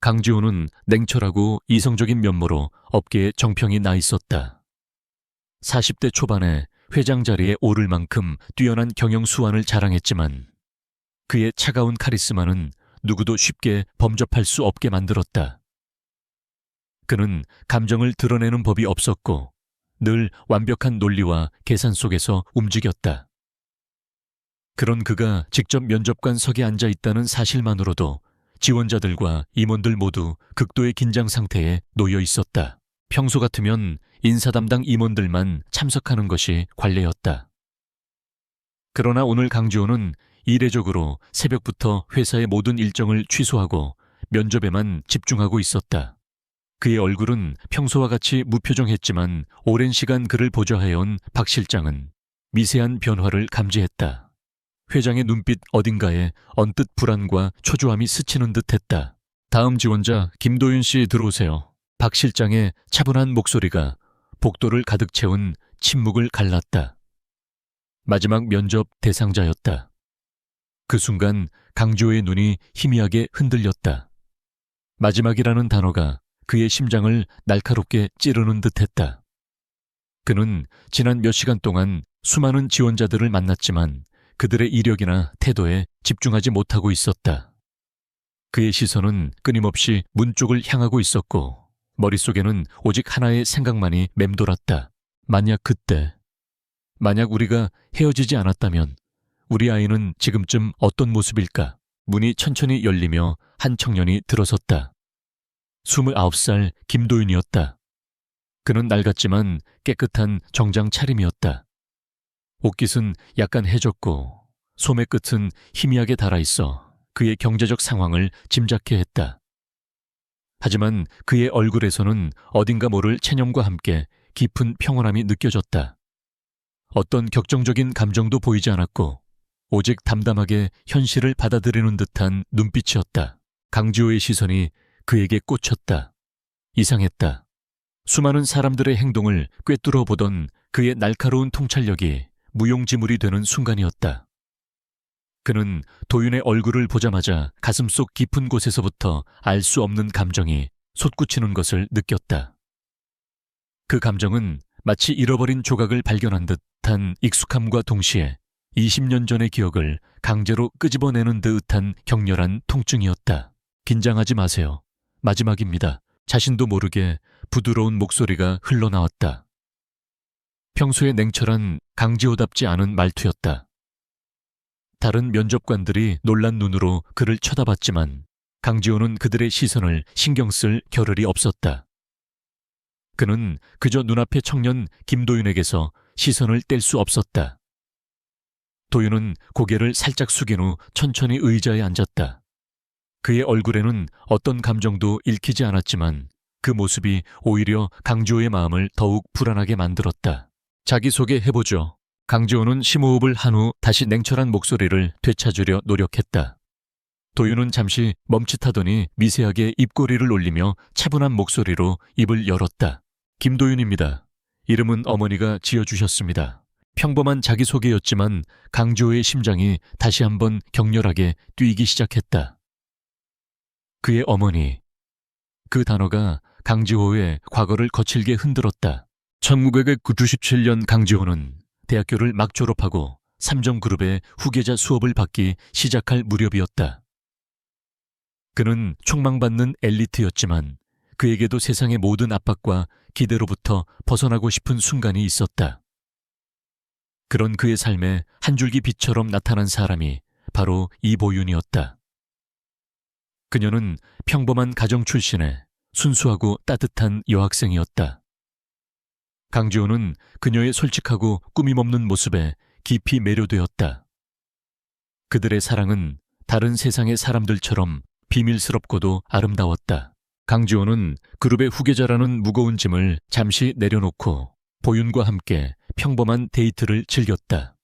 강지호는 냉철하고 이성적인 면모로 업계에 정평이 나 있었다. 40대 초반에 회장 자리에 오를 만큼 뛰어난 경영 수완을 자랑했지만 그의 차가운 카리스마는 누구도 쉽게 범접할 수 없게 만들었다. 그는 감정을 드러내는 법이 없었고 늘 완벽한 논리와 계산 속에서 움직였다. 그런 그가 직접 면접관석에 앉아 있다는 사실만으로도 지원자들과 임원들 모두 극도의 긴장 상태에 놓여 있었다. 평소 같으면 인사 담당 임원들만 참석하는 것이 관례였다. 그러나 오늘 강지호는 이례적으로 새벽부터 회사의 모든 일정을 취소하고 면접에만 집중하고 있었다. 그의 얼굴은 평소와 같이 무표정했지만 오랜 시간 그를 보좌해온 박 실장은 미세한 변화를 감지했다. 회장의 눈빛 어딘가에 언뜻 불안과 초조함이 스치는 듯했다. 다음 지원자 김도윤 씨 들어오세요. 박 실장의 차분한 목소리가 복도를 가득 채운 침묵을 갈랐다. 마지막 면접 대상자였다. 그 순간 강지호의 눈이 희미하게 흔들렸다. 마지막이라는 단어가 그의 심장을 날카롭게 찌르는 듯했다. 그는 지난 몇 시간 동안 수많은 지원자들을 만났지만 그들의 이력이나 태도에 집중하지 못하고 있었다. 그의 시선은 끊임없이 문 쪽을 향하고 있었고 머릿속에는 오직 하나의 생각만이 맴돌았다. 만약 우리가 헤어지지 않았다면 우리 아이는 지금쯤 어떤 모습일까? 문이 천천히 열리며 한 청년이 들어섰다. 29살 김도윤이었다. 그는 낡았지만 깨끗한 정장 차림이었다. 옷깃은 약간 해졌고 소매 끝은 희미하게 달아있어 그의 경제적 상황을 짐작케 했다. 하지만 그의 얼굴에서는 어딘가 모를 체념과 함께 깊은 평온함이 느껴졌다. 어떤 격정적인 감정도 보이지 않았고 오직 담담하게 현실을 받아들이는 듯한 눈빛이었다. 강지호의 시선이 그에게 꽂혔다. 이상했다. 수많은 사람들의 행동을 꿰뚫어 보던 그의 날카로운 통찰력이 무용지물이 되는 순간이었다. 그는 도윤의 얼굴을 보자마자 가슴속 깊은 곳에서부터 알 수 없는 감정이 솟구치는 것을 느꼈다. 그 감정은 마치 잃어버린 조각을 발견한 듯한 익숙함과 동시에 20년 전의 기억을 강제로 끄집어내는 듯한 격렬한 통증이었다. 긴장하지 마세요. 마지막입니다. 자신도 모르게 부드러운 목소리가 흘러나왔다. 평소에 냉철한 강지호답지 않은 말투였다. 다른 면접관들이 놀란 눈으로 그를 쳐다봤지만 강지호는 그들의 시선을 신경 쓸 겨를이 없었다. 그는 그저 눈앞의 청년 김도윤에게서 시선을 뗄 수 없었다. 도윤은 고개를 살짝 숙인 후 천천히 의자에 앉았다. 그의 얼굴에는 어떤 감정도 읽히지 않았지만 그 모습이 오히려 강지호의 마음을 더욱 불안하게 만들었다. 자기소개 해보죠. 강지호는 심호흡을 한 후 다시 냉철한 목소리를 되찾으려 노력했다. 도윤은 잠시 멈칫하더니 미세하게 입꼬리를 올리며 차분한 목소리로 입을 열었다. 김도윤입니다. 이름은 어머니가 지어주셨습니다. 평범한 자기소개였지만 강지호의 심장이 다시 한번 격렬하게 뛰기 시작했다. 그의 어머니. 그 단어가 강지호의 과거를 거칠게 흔들었다. 1997년 강지호는 대학교를 막 졸업하고 삼정그룹의 후계자 수업을 받기 시작할 무렵이었다. 그는 촉망받는 엘리트였지만 그에게도 세상의 모든 압박과 기대로부터 벗어나고 싶은 순간이 있었다. 그런 그의 삶에 한 줄기 빛처럼 나타난 사람이 바로 이보윤이었다. 그녀는 평범한 가정 출신의 순수하고 따뜻한 여학생이었다. 강지호는 그녀의 솔직하고 꾸밈없는 모습에 깊이 매료되었다. 그들의 사랑은 다른 세상의 사람들처럼 비밀스럽고도 아름다웠다. 강지호는 그룹의 후계자라는 무거운 짐을 잠시 내려놓고 보윤과 함께 평범한 데이트를 즐겼다.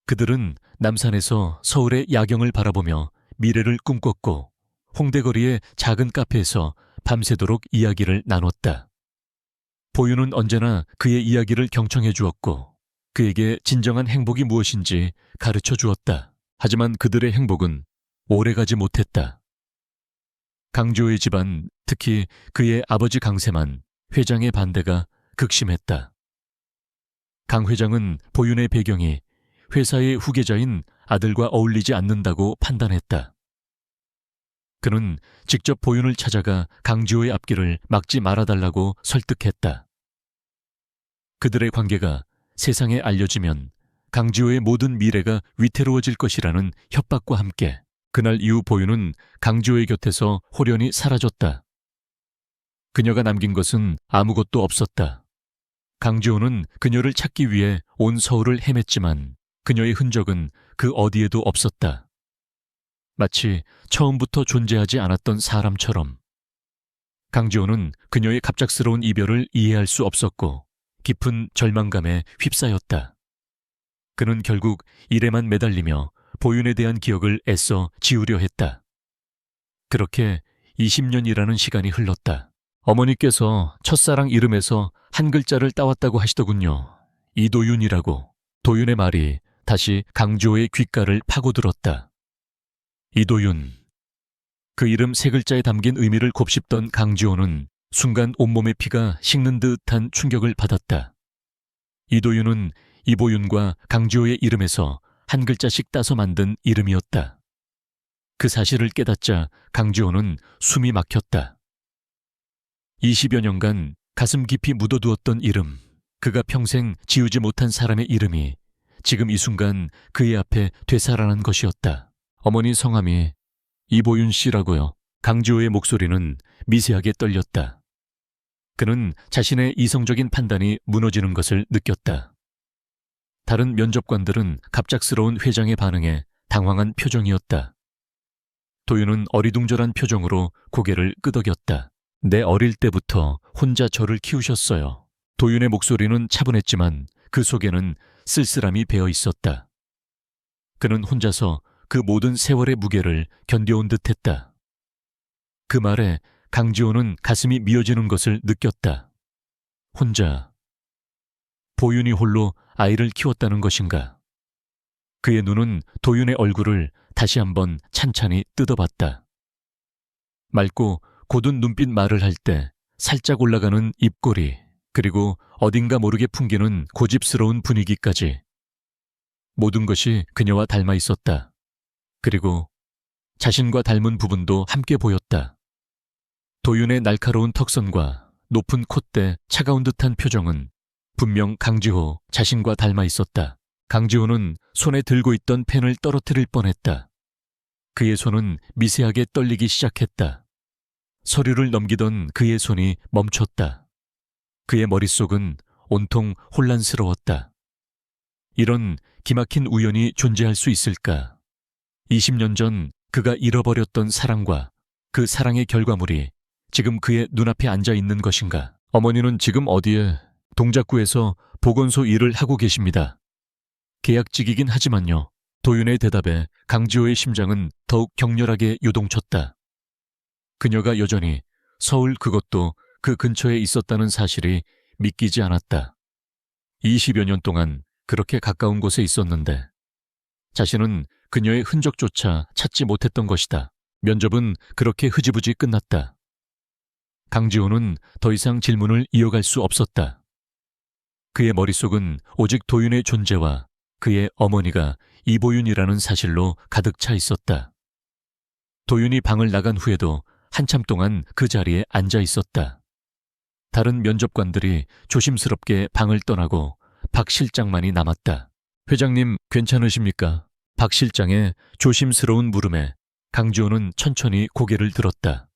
그들은 남산에서 서울의 야경을 바라보며 미래를 꿈꿨고 홍대거리의 작은 카페에서 밤새도록 이야기를 나눴다. 보윤은 언제나 그의 이야기를 경청해 주었고 그에게 진정한 행복이 무엇인지 가르쳐 주었다. 하지만 그들의 행복은 오래가지 못했다. 강지호의 집안, 특히 그의 아버지 강세만 회장의 반대가 극심했다. 강 회장은 보윤의 배경이 회사의 후계자인 아들과 어울리지 않는다고 판단했다. 그는 직접 보윤을 찾아가 강지호의 앞길을 막지 말아달라고 설득했다. 그들의 관계가 세상에 알려지면 강지호의 모든 미래가 위태로워질 것이라는 협박과 함께 그날 이후 보윤은 강지호의 곁에서 홀연히 사라졌다. 그녀가 남긴 것은 아무것도 없었다. 강지호는 그녀를 찾기 위해 온 서울을 헤맸지만 그녀의 흔적은 그 어디에도 없었다. 마치 처음부터 존재하지 않았던 사람처럼. 강지호는 그녀의 갑작스러운 이별을 이해할 수 없었고 깊은 절망감에 휩싸였다. 그는 결국 일에만 매달리며 보윤에 대한 기억을 애써 지우려 했다. 그렇게 20년이라는 시간이 흘렀다. 어머니께서 첫사랑 이름에서 한 글자를 따왔다고 하시더군요. 이도윤이라고. 도윤의 말이 다시 강지호의 귓가를 파고들었다. 이도윤. 그 이름 세 글자에 담긴 의미를 곱씹던 강지호는 순간 온몸의 피가 식는 듯한 충격을 받았다. 이도윤은 이보윤과 강지호의 이름에서 한 글자씩 따서 만든 이름이었다. 그 사실을 깨닫자 강지호는 숨이 막혔다. 20여 년간 가슴 깊이 묻어두었던 이름, 그가 평생 지우지 못한 사람의 이름이 지금 이 순간 그의 앞에 되살아난 것이었다. 어머니 성함이 이보윤 씨라고요. 강지호의 목소리는 미세하게 떨렸다. 그는 자신의 이성적인 판단이 무너지는 것을 느꼈다. 다른 면접관들은 갑작스러운 회장의 반응에 당황한 표정이었다. 도윤은 어리둥절한 표정으로 고개를 끄덕였다. 내 어릴 때부터 혼자 저를 키우셨어요. 도윤의 목소리는 차분했지만 그 속에는 쓸쓸함이 배어 있었다. 그는 혼자서 그 모든 세월의 무게를 견뎌온 듯했다. 그 말에 강지호는 가슴이 미어지는 것을 느꼈다. 혼자, 보윤이 홀로 아이를 키웠다는 것인가. 그의 눈은 도윤의 얼굴을 다시 한번 찬찬히 뜯어봤다. 맑고 고든 눈빛 말을 할 때 살짝 올라가는 입꼬리, 그리고 어딘가 모르게 풍기는 고집스러운 분위기까지. 모든 것이 그녀와 닮아 있었다. 그리고 자신과 닮은 부분도 함께 보였다. 도윤의 날카로운 턱선과 높은 콧대, 차가운 듯한 표정은 분명 강지호 자신과 닮아 있었다. 강지호는 손에 들고 있던 펜을 떨어뜨릴 뻔했다. 그의 손은 미세하게 떨리기 시작했다. 서류를 넘기던 그의 손이 멈췄다. 그의 머릿속은 온통 혼란스러웠다. 이런 기막힌 우연이 존재할 수 있을까? 20년 전 그가 잃어버렸던 사랑과 그 사랑의 결과물이 지금 그의 눈앞에 앉아 있는 것인가? 어머니는 지금 어디에? 동작구에서 보건소 일을 하고 계십니다. 계약직이긴 하지만요. 도윤의 대답에 강지호의 심장은 더욱 격렬하게 요동쳤다. 그녀가 여전히 서울, 그것도 그 근처에 있었다는 사실이 믿기지 않았다. 20여 년 동안 그렇게 가까운 곳에 있었는데 자신은 그녀의 흔적조차 찾지 못했던 것이다. 면접은 그렇게 흐지부지 끝났다. 강지호는 더 이상 질문을 이어갈 수 없었다. 그의 머릿속은 오직 도윤의 존재와 그의 어머니가 이보윤이라는 사실로 가득 차 있었다. 도윤이 방을 나간 후에도 한참 동안 그 자리에 앉아 있었다. 다른 면접관들이 조심스럽게 방을 떠나고 박 실장만이 남았다. 회장님, 괜찮으십니까? 박 실장의 조심스러운 물음에 강지호는 천천히 고개를 들었다.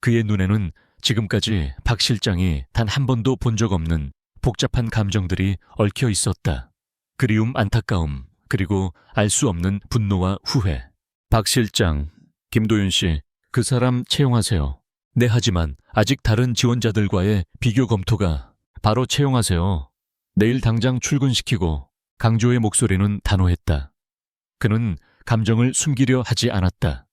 그의 눈에는 지금까지 박 실장이 단 한 번도 본 적 없는 복잡한 감정들이 얽혀 있었다. 그리움, 안타까움, 그리고 알 수 없는 분노와 후회. 박 실장, 김도윤 씨, 그 사람 채용하세요. 네, 하지만 아직 다른 지원자들과의 비교 검토가. 바로 채용하세요. 내일 당장 출근시키고. 강지호의 목소리는 단호했다. 그는 감정을 숨기려 하지 않았다.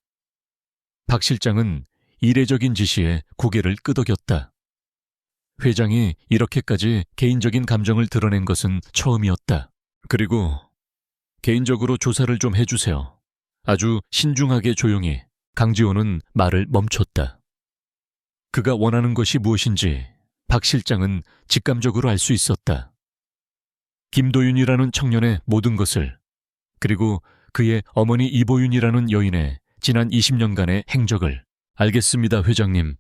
박 실장은 이례적인 지시에 고개를 끄덕였다. 회장이 이렇게까지 개인적인 감정을 드러낸 것은 처음이었다. 그리고 개인적으로 조사를 좀 해주세요. 아주 신중하게 조용히. 강지호는 말을 멈췄다. 그가 원하는 것이 무엇인지 박 실장은 직감적으로 알 수 있었다. 김도윤이라는 청년의 모든 것을, 그리고 그의 어머니 이보윤이라는 여인의 지난 20년간의 행적을. 알겠습니다, 회장님.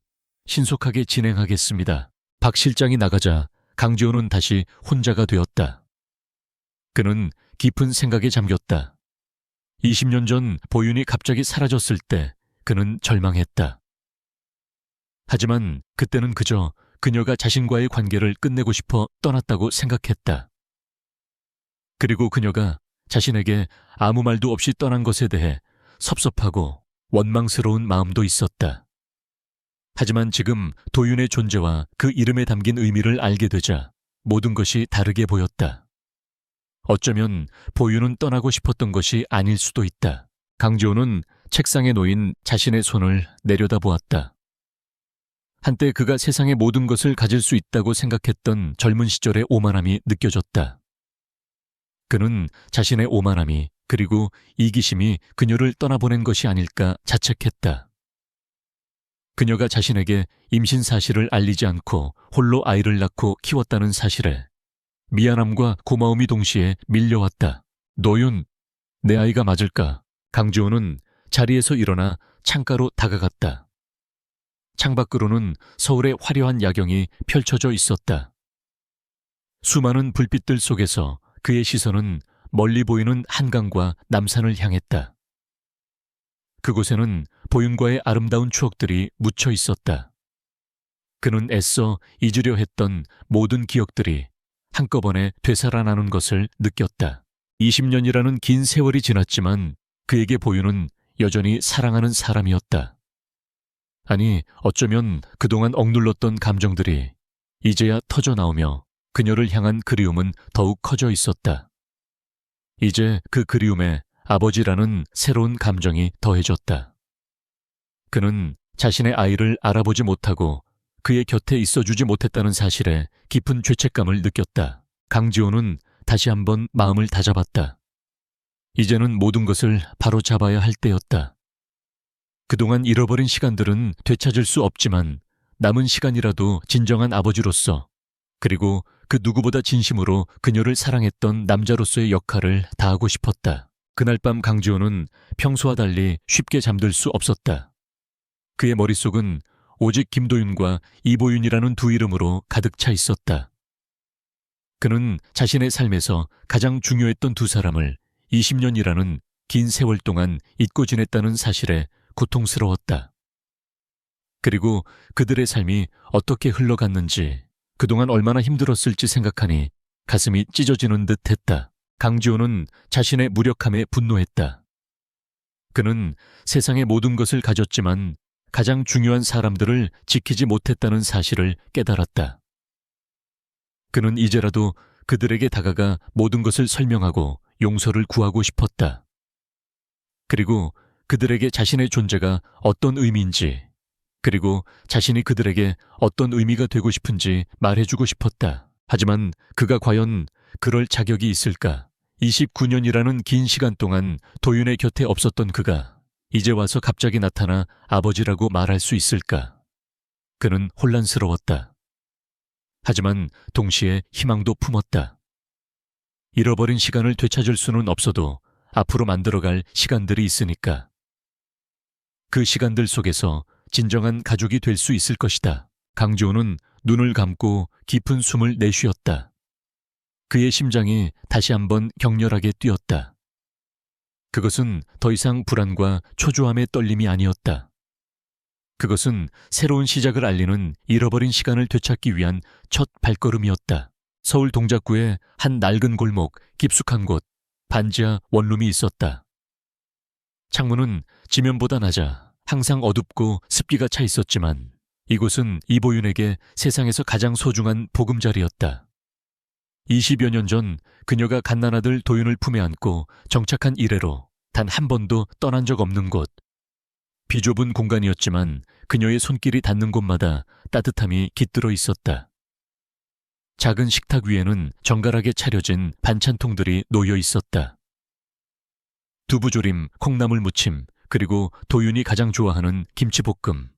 신속하게 진행하겠습니다. 박 실장이 나가자 강지호는 다시 혼자가 되었다. 그는 깊은 생각에 잠겼다. 20년 전 보윤이 갑자기 사라졌을 때 그는 절망했다. 하지만 그때는 그저 그녀가 자신과의 관계를 끝내고 싶어 떠났다고 생각했다. 그리고 그녀가 자신에게 아무 말도 없이 떠난 것에 대해 섭섭하고 원망스러운 마음도 있었다. 하지만 지금 도윤의 존재와 그 이름에 담긴 의미를 알게 되자 모든 것이 다르게 보였다. 어쩌면 보윤은 떠나고 싶었던 것이 아닐 수도 있다. 강지호는 책상에 놓인 자신의 손을 내려다보았다. 한때 그가 세상의 모든 것을 가질 수 있다고 생각했던 젊은 시절의 오만함이 느껴졌다. 그는 자신의 오만함이 그리고 이기심이 그녀를 떠나보낸 것이 아닐까 자책했다. 그녀가 자신에게 임신 사실을 알리지 않고 홀로 아이를 낳고 키웠다는 사실에 미안함과 고마움이 동시에 밀려왔다. 노윤, 내 아이가 맞을까? 강지호는 자리에서 일어나 창가로 다가갔다. 창밖으로는 서울의 화려한 야경이 펼쳐져 있었다. 수많은 불빛들 속에서 그의 시선은 멀리 보이는 한강과 남산을 향했다. 그곳에는 보윤과의 아름다운 추억들이 묻혀 있었다. 그는 애써 잊으려 했던 모든 기억들이 한꺼번에 되살아나는 것을 느꼈다. 20년이라는 긴 세월이 지났지만 그에게 보윤은 여전히 사랑하는 사람이었다. 아니, 어쩌면 그동안 억눌렀던 감정들이 이제야 터져나오며 그녀를 향한 그리움은 더욱 커져 있었다. 이제 그 그리움에 아버지라는 새로운 감정이 더해졌다. 그는 자신의 아이를 알아보지 못하고 그의 곁에 있어주지 못했다는 사실에 깊은 죄책감을 느꼈다. 강지호는 다시 한번 마음을 다잡았다. 이제는 모든 것을 바로잡아야 할 때였다. 그동안 잃어버린 시간들은 되찾을 수 없지만 남은 시간이라도 진정한 아버지로서, 그리고 그 누구보다 진심으로 그녀를 사랑했던 남자로서의 역할을 다하고 싶었다. 그날 밤 강지호는 평소와 달리 쉽게 잠들 수 없었다. 그의 머릿속은 오직 김도윤과 이보윤이라는 두 이름으로 가득 차 있었다. 그는 자신의 삶에서 가장 중요했던 두 사람을 20년이라는 긴 세월 동안 잊고 지냈다는 사실에 고통스러웠다. 그리고 그들의 삶이 어떻게 흘러갔는지, 그동안 얼마나 힘들었을지 생각하니 가슴이 찢어지는 듯 했다. 강지호는 자신의 무력함에 분노했다. 그는 세상의 모든 것을 가졌지만 가장 중요한 사람들을 지키지 못했다는 사실을 깨달았다. 그는 이제라도 그들에게 다가가 모든 것을 설명하고 용서를 구하고 싶었다. 그리고 그들에게 자신의 존재가 어떤 의미인지, 그리고 자신이 그들에게 어떤 의미가 되고 싶은지 말해주고 싶었다. 하지만 그가 과연 그럴 자격이 있을까? 29년이라는 긴 시간 동안 도윤의 곁에 없었던 그가 이제 와서 갑자기 나타나 아버지라고 말할 수 있을까? 그는 혼란스러웠다. 하지만 동시에 희망도 품었다. 잃어버린 시간을 되찾을 수는 없어도 앞으로 만들어갈 시간들이 있으니까. 그 시간들 속에서 진정한 가족이 될 수 있을 것이다. 강지호는 눈을 감고 깊은 숨을 내쉬었다. 그의 심장이 다시 한번 격렬하게 뛰었다. 그것은 더 이상 불안과 초조함의 떨림이 아니었다. 그것은 새로운 시작을 알리는 잃어버린 시간을 되찾기 위한 첫 발걸음이었다. 서울 동작구의 한 낡은 골목, 깊숙한 곳, 반지하 원룸이 있었다. 창문은 지면보다 낮아 항상 어둡고 습기가 차 있었지만 이곳은 이보윤에게 세상에서 가장 소중한 보금자리였다. 20여 년 전 그녀가 갓난아들 도윤을 품에 안고 정착한 이래로 단 한 번도 떠난 적 없는 곳. 비좁은 공간이었지만 그녀의 손길이 닿는 곳마다 따뜻함이 깃들어 있었다. 작은 식탁 위에는 정갈하게 차려진 반찬통들이 놓여 있었다. 두부조림, 콩나물 무침, 그리고 도윤이 가장 좋아하는 김치볶음.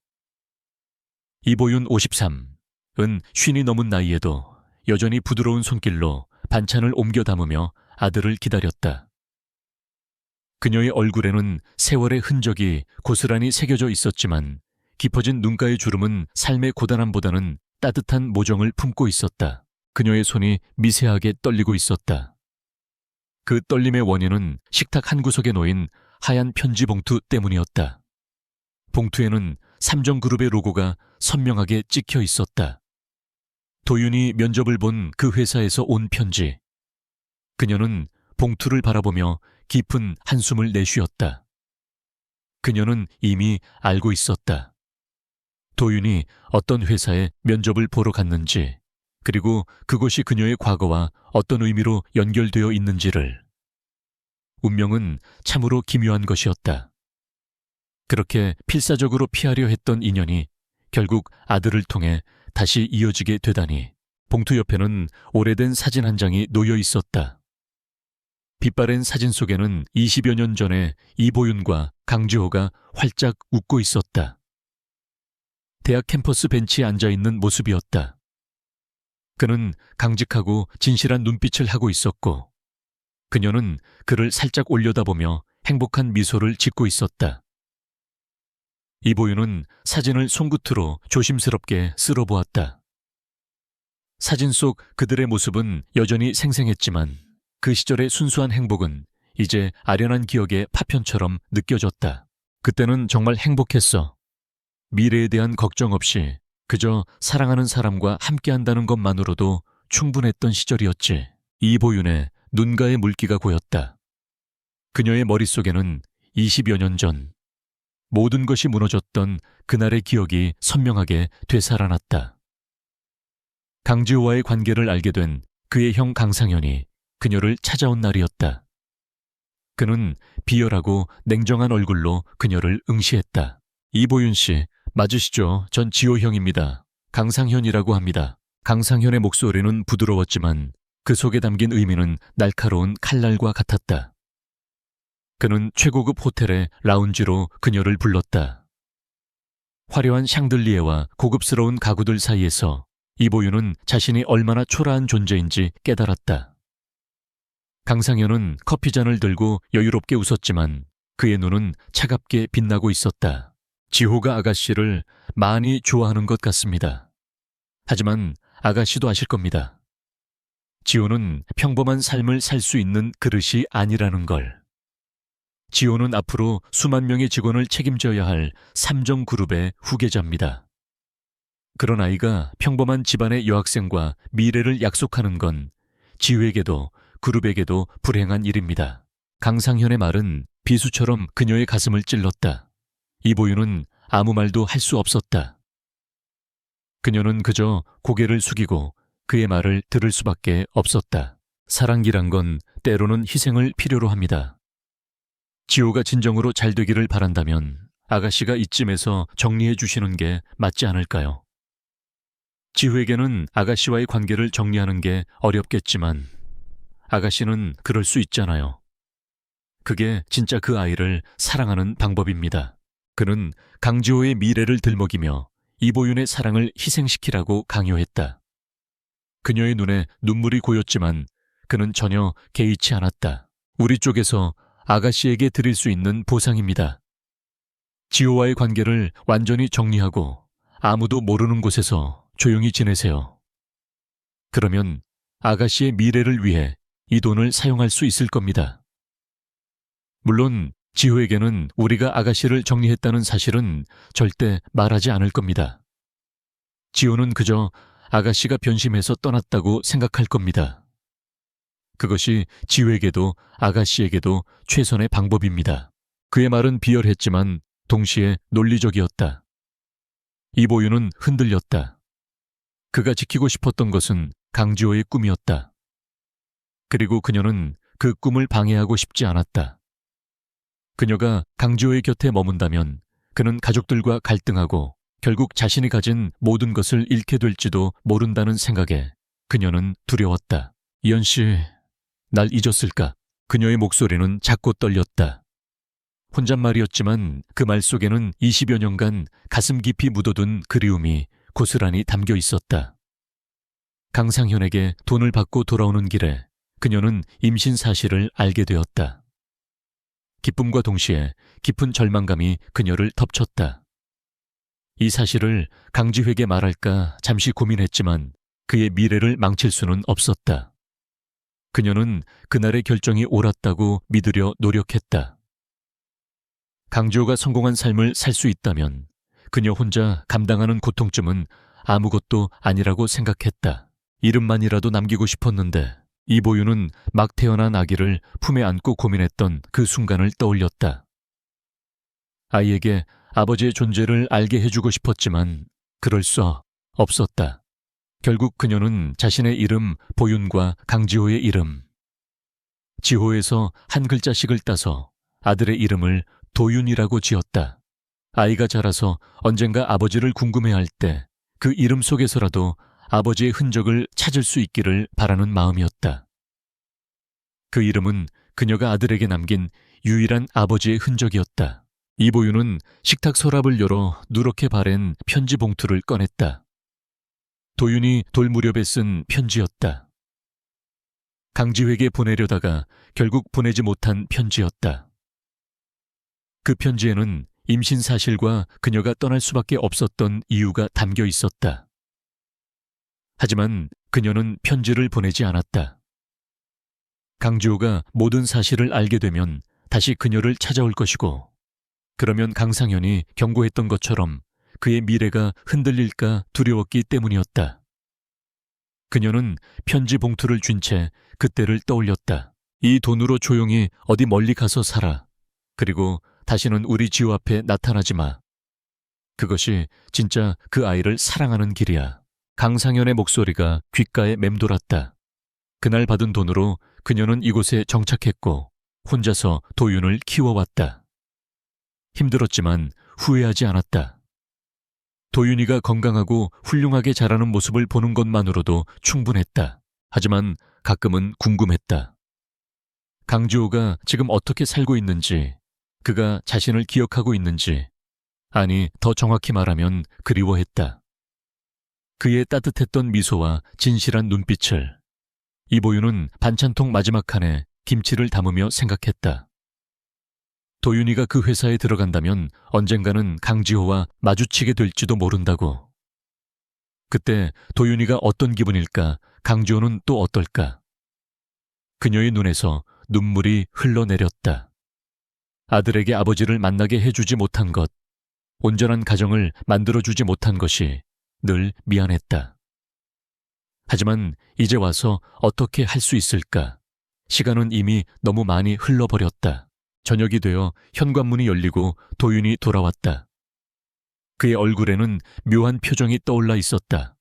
이보윤 53은 쉰이 넘은 나이에도 여전히 부드러운 손길로 반찬을 옮겨 담으며 아들을 기다렸다. 그녀의 얼굴에는 세월의 흔적이 고스란히 새겨져 있었지만 깊어진 눈가의 주름은 삶의 고단함보다는 따뜻한 모정을 품고 있었다. 그녀의 손이 미세하게 떨리고 있었다. 그 떨림의 원인은 식탁 한 구석에 놓인 하얀 편지 봉투 때문이었다. 봉투에는 삼정그룹의 로고가 선명하게 찍혀 있었다. 도윤이 면접을 본 그 회사에서 온 편지. 그녀는 봉투를 바라보며 깊은 한숨을 내쉬었다. 그녀는 이미 알고 있었다. 도윤이 어떤 회사에 면접을 보러 갔는지, 그리고 그곳이 그녀의 과거와 어떤 의미로 연결되어 있는지를. 운명은 참으로 기묘한 것이었다. 그렇게 필사적으로 피하려 했던 인연이 결국 아들을 통해 다시 이어지게 되다니. 봉투 옆에는 오래된 사진 한 장이 놓여 있었다. 빛바랜 사진 속에는 20여 년 전에 이보윤과 강지호가 활짝 웃고 있었다. 대학 캠퍼스 벤치에 앉아있는 모습이었다. 그는 강직하고 진실한 눈빛을 하고 있었고, 그녀는 그를 살짝 올려다보며 행복한 미소를 짓고 있었다. 이보윤은 사진을 손끝으로 조심스럽게 쓸어보았다. 사진 속 그들의 모습은 여전히 생생했지만 그 시절의 순수한 행복은 이제 아련한 기억의 파편처럼 느껴졌다. 그때는 정말 행복했어. 미래에 대한 걱정 없이 그저 사랑하는 사람과 함께한다는 것만으로도 충분했던 시절이었지. 이보윤의 눈가에 물기가 고였다. 그녀의 머릿속에는 20여 년 전 모든 것이 무너졌던 그날의 기억이 선명하게 되살아났다. 강지호와의 관계를 알게 된 그의 형 강상현이 그녀를 찾아온 날이었다. 그는 비열하고 냉정한 얼굴로 그녀를 응시했다. 이보윤 씨, 맞으시죠? 전 지호 형입니다. 강상현이라고 합니다. 강상현의 목소리는 부드러웠지만 그 속에 담긴 의미는 날카로운 칼날과 같았다. 그는 최고급 호텔의 라운지로 그녀를 불렀다. 화려한 샹들리에와 고급스러운 가구들 사이에서 이보윤은 자신이 얼마나 초라한 존재인지 깨달았다. 강상현은 커피잔을 들고 여유롭게 웃었지만 그의 눈은 차갑게 빛나고 있었다. 지호가 아가씨를 많이 좋아하는 것 같습니다. 하지만 아가씨도 아실 겁니다. 지호는 평범한 삶을 살 수 있는 그릇이 아니라는 걸. 지호는 앞으로 수만 명의 직원을 책임져야 할 삼정그룹의 후계자입니다. 그런 아이가 평범한 집안의 여학생과 미래를 약속하는 건 지호에게도 그룹에게도 불행한 일입니다. 강상현의 말은 비수처럼 그녀의 가슴을 찔렀다. 이보윤은 아무 말도 할 수 없었다. 그녀는 그저 고개를 숙이고 그의 말을 들을 수밖에 없었다. 사랑이란 건 때로는 희생을 필요로 합니다. 지호가 진정으로 잘 되기를 바란다면 아가씨가 이쯤에서 정리해 주시는 게 맞지 않을까요? 지호에게는 아가씨와의 관계를 정리하는 게 어렵겠지만 아가씨는 그럴 수 있잖아요. 그게 진짜 그 아이를 사랑하는 방법입니다. 그는 강지호의 미래를 들먹이며 이보윤의 사랑을 희생시키라고 강요했다. 그녀의 눈에 눈물이 고였지만 그는 전혀 개의치 않았다. 우리 쪽에서 아가씨에게 드릴 수 있는 보상입니다. 지호와의 관계를 완전히 정리하고 아무도 모르는 곳에서 조용히 지내세요. 그러면 아가씨의 미래를 위해 이 돈을 사용할 수 있을 겁니다. 물론 지호에게는 우리가 아가씨를 정리했다는 사실은 절대 말하지 않을 겁니다. 지호는 그저 아가씨가 변심해서 떠났다고 생각할 겁니다. 그것이 지호에게도 아가씨에게도 최선의 방법입니다. 그의 말은 비열했지만 동시에 논리적이었다. 이보윤은 흔들렸다. 그가 지키고 싶었던 것은 강지호의 꿈이었다. 그리고 그녀는 그 꿈을 방해하고 싶지 않았다. 그녀가 강지호의 곁에 머문다면 그는 가족들과 갈등하고 결국 자신이 가진 모든 것을 잃게 될지도 모른다는 생각에 그녀는 두려웠다. 이현 씨, 날 잊었을까? 그녀의 목소리는 작고 떨렸다. 혼잣말이었지만 그 말 속에는 20여 년간 가슴 깊이 묻어둔 그리움이 고스란히 담겨 있었다. 강상현에게 돈을 받고 돌아오는 길에 그녀는 임신 사실을 알게 되었다. 기쁨과 동시에 깊은 절망감이 그녀를 덮쳤다. 이 사실을 강지회에게 말할까 잠시 고민했지만 그의 미래를 망칠 수는 없었다. 그녀는 그날의 결정이 옳았다고 믿으려 노력했다. 강지호가 성공한 삶을 살 수 있다면 그녀 혼자 감당하는 고통쯤은 아무것도 아니라고 생각했다. 이름만이라도 남기고 싶었는데 이보유는 막 태어난 아기를 품에 안고 고민했던 그 순간을 떠올렸다. 아이에게 아버지의 존재를 알게 해주고 싶었지만 그럴 수 없었다. 결국 그녀는 자신의 이름 보윤과 강지호의 이름, 지호에서 한 글자씩을 따서 아들의 이름을 도윤이라고 지었다. 아이가 자라서 언젠가 아버지를 궁금해할 때 그 이름 속에서라도 아버지의 흔적을 찾을 수 있기를 바라는 마음이었다. 그 이름은 그녀가 아들에게 남긴 유일한 아버지의 흔적이었다. 이보윤은 식탁 서랍을 열어 누렇게 바랜 편지 봉투를 꺼냈다. 도윤이 돌 무렵에 쓴 편지였다. 강지회에게 보내려다가 결국 보내지 못한 편지였다. 그 편지에는 임신 사실과 그녀가 떠날 수밖에 없었던 이유가 담겨 있었다. 하지만 그녀는 편지를 보내지 않았다. 강지호가 모든 사실을 알게 되면 다시 그녀를 찾아올 것이고, 그러면 강상현이 경고했던 것처럼 그의 미래가 흔들릴까 두려웠기 때문이었다. 그녀는 편지 봉투를 쥔 채 그때를 떠올렸다. 이 돈으로 조용히 어디 멀리 가서 살아. 그리고 다시는 우리 지호 앞에 나타나지 마. 그것이 진짜 그 아이를 사랑하는 길이야. 강상현의 목소리가 귓가에 맴돌았다. 그날 받은 돈으로 그녀는 이곳에 정착했고 혼자서 도윤을 키워왔다. 힘들었지만 후회하지 않았다. 도윤이가 건강하고 훌륭하게 자라는 모습을 보는 것만으로도 충분했다. 하지만 가끔은 궁금했다. 강지호가 지금 어떻게 살고 있는지, 그가 자신을 기억하고 있는지, 아니 더 정확히 말하면 그리워했다. 그의 따뜻했던 미소와 진실한 눈빛을 이보윤은 반찬통 마지막 칸에 김치를 담으며 생각했다. 도윤이가 그 회사에 들어간다면 언젠가는 강지호와 마주치게 될지도 모른다고. 그때 도윤이가 어떤 기분일까, 강지호는 또 어떨까. 그녀의 눈에서 눈물이 흘러내렸다. 아들에게 아버지를 만나게 해주지 못한 것, 온전한 가정을 만들어주지 못한 것이 늘 미안했다. 하지만 이제 와서 어떻게 할 수 있을까? 시간은 이미 너무 많이 흘러버렸다. 저녁이 되어 현관문이 열리고 도윤이 돌아왔다. 그의 얼굴에는 묘한 표정이 떠올라 있었다.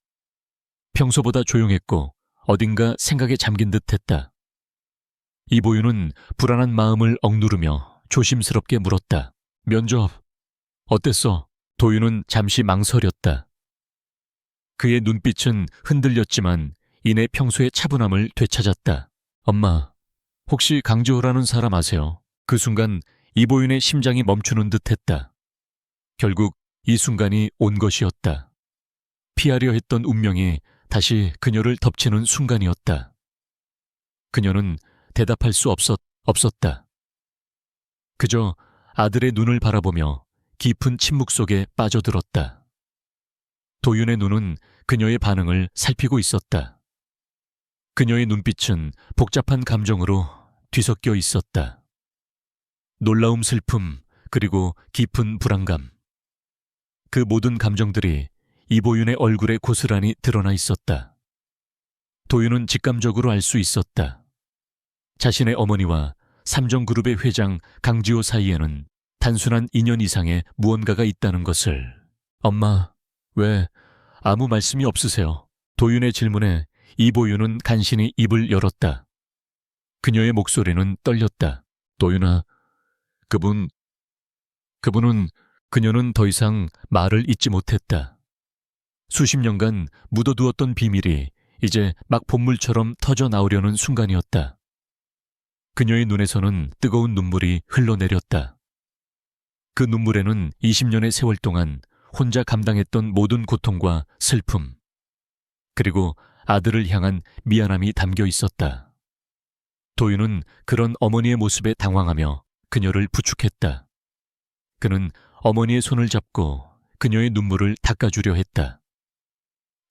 평소보다 조용했고 어딘가 생각에 잠긴 듯했다. 이보윤은 불안한 마음을 억누르며 조심스럽게 물었다. 면접 어땠어? 도윤은 잠시 망설였다. 그의 눈빛은 흔들렸지만 이내 평소의 차분함을 되찾았다. 엄마, 혹시 강지호라는 사람 아세요? 그 순간 이보윤의 심장이 멈추는 듯했다. 결국 이 순간이 온 것이었다. 피하려 했던 운명이 다시 그녀를 덮치는 순간이었다. 그녀는 대답할 수 없었다. 그저 아들의 눈을 바라보며 깊은 침묵 속에 빠져들었다. 도윤의 눈은 그녀의 반응을 살피고 있었다. 그녀의 눈빛은 복잡한 감정으로 뒤섞여 있었다. 놀라움, 슬픔, 그리고 깊은 불안감. 그 모든 감정들이 이보윤의 얼굴에 고스란히 드러나 있었다. 도윤은 직감적으로 알 수 있었다. 자신의 어머니와 삼정그룹의 회장 강지호 사이에는 단순한 인연 이상의 무언가가 있다는 것을. 엄마, 왜 아무 말씀이 없으세요? 도윤의 질문에 이보윤은 간신히 입을 열었다. 그녀의 목소리는 떨렸다. 도윤아, 그분은 그녀는 더 이상 말을 잇지 못했다. 수십 년간 묻어두었던 비밀이 이제 막 본물처럼 터져 나오려는 순간이었다. 그녀의 눈에서는 뜨거운 눈물이 흘러내렸다. 그 눈물에는 20년의 세월 동안 혼자 감당했던 모든 고통과 슬픔, 그리고 아들을 향한 미안함이 담겨 있었다. 도윤은 그런 어머니의 모습에 당황하며 그녀를 부축했다. 그는 어머니의 손을 잡고 그녀의 눈물을 닦아주려 했다.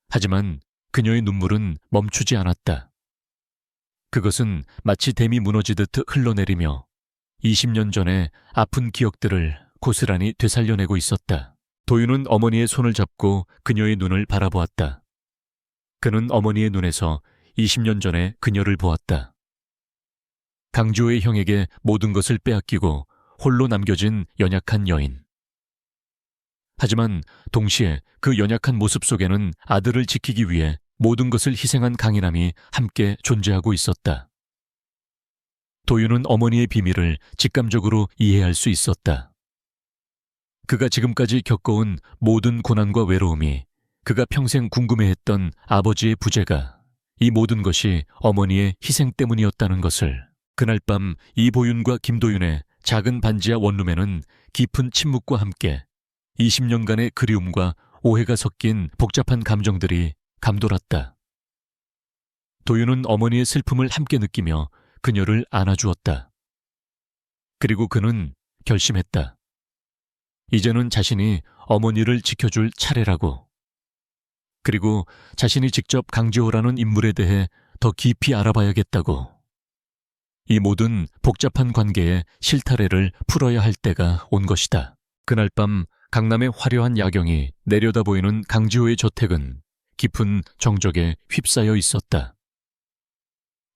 하지만 그녀의 눈물은 멈추지 않았다. 그것은 마치 댐이 무너지듯 흘러내리며 20년 전의 아픈 기억들을 고스란히 되살려내고 있었다. 도윤은 어머니의 손을 잡고 그녀의 눈을 바라보았다. 그는 어머니의 눈에서 20년 전에 그녀를 보았다. 강주호의 형에게 모든 것을 빼앗기고 홀로 남겨진 연약한 여인. 하지만 동시에 그 연약한 모습 속에는 아들을 지키기 위해 모든 것을 희생한 강인함이 함께 존재하고 있었다. 도윤은 어머니의 비밀을 직감적으로 이해할 수 있었다. 그가 지금까지 겪어온 모든 고난과 외로움이, 그가 평생 궁금해했던 아버지의 부재가, 이 모든 것이 어머니의 희생 때문이었다는 것을 그날 밤 이보윤과 김도윤의 작은 반지하 원룸에는 깊은 침묵과 함께 20년간의 그리움과 오해가 섞인 복잡한 감정들이 감돌았다. 도윤은 어머니의 슬픔을 함께 느끼며 그녀를 안아주었다. 그리고 그는 결심했다. 이제는 자신이 어머니를 지켜줄 차례라고. 그리고 자신이 직접 강지호라는 인물에 대해 더 깊이 알아봐야겠다고. 이 모든 복잡한 관계의 실타래를 풀어야 할 때가 온 것이다. 그날 밤 강남의 화려한 야경이 내려다 보이는 강지호의 저택은 깊은 정적에 휩싸여 있었다.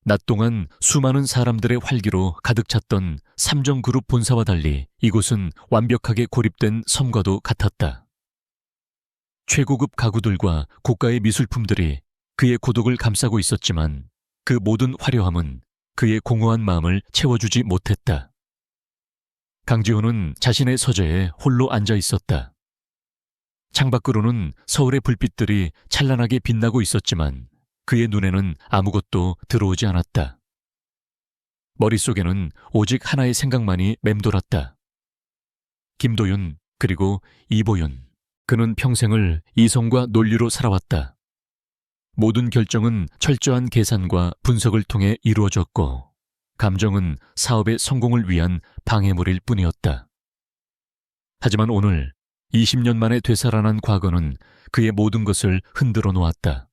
낮 동안 수많은 사람들의 활기로 가득 찼던 삼정그룹 본사와 달리 이곳은 완벽하게 고립된 섬과도 같았다. 최고급 가구들과 고가의 미술품들이 그의 고독을 감싸고 있었지만 그 모든 화려함은 그의 공허한 마음을 채워주지 못했다. 강지호는 자신의 서재에 홀로 앉아 있었다. 창밖으로는 서울의 불빛들이 찬란하게 빛나고 있었지만 그의 눈에는 아무것도 들어오지 않았다. 머릿속에는 오직 하나의 생각만이 맴돌았다. 김도윤, 그리고 이보윤. 그는 평생을 이성과 논리로 살아왔다. 모든 결정은 철저한 계산과 분석을 통해 이루어졌고, 감정은 사업의 성공을 위한 방해물일 뿐이었다. 하지만 오늘 20년 만에 되살아난 과거는 그의 모든 것을 흔들어 놓았다.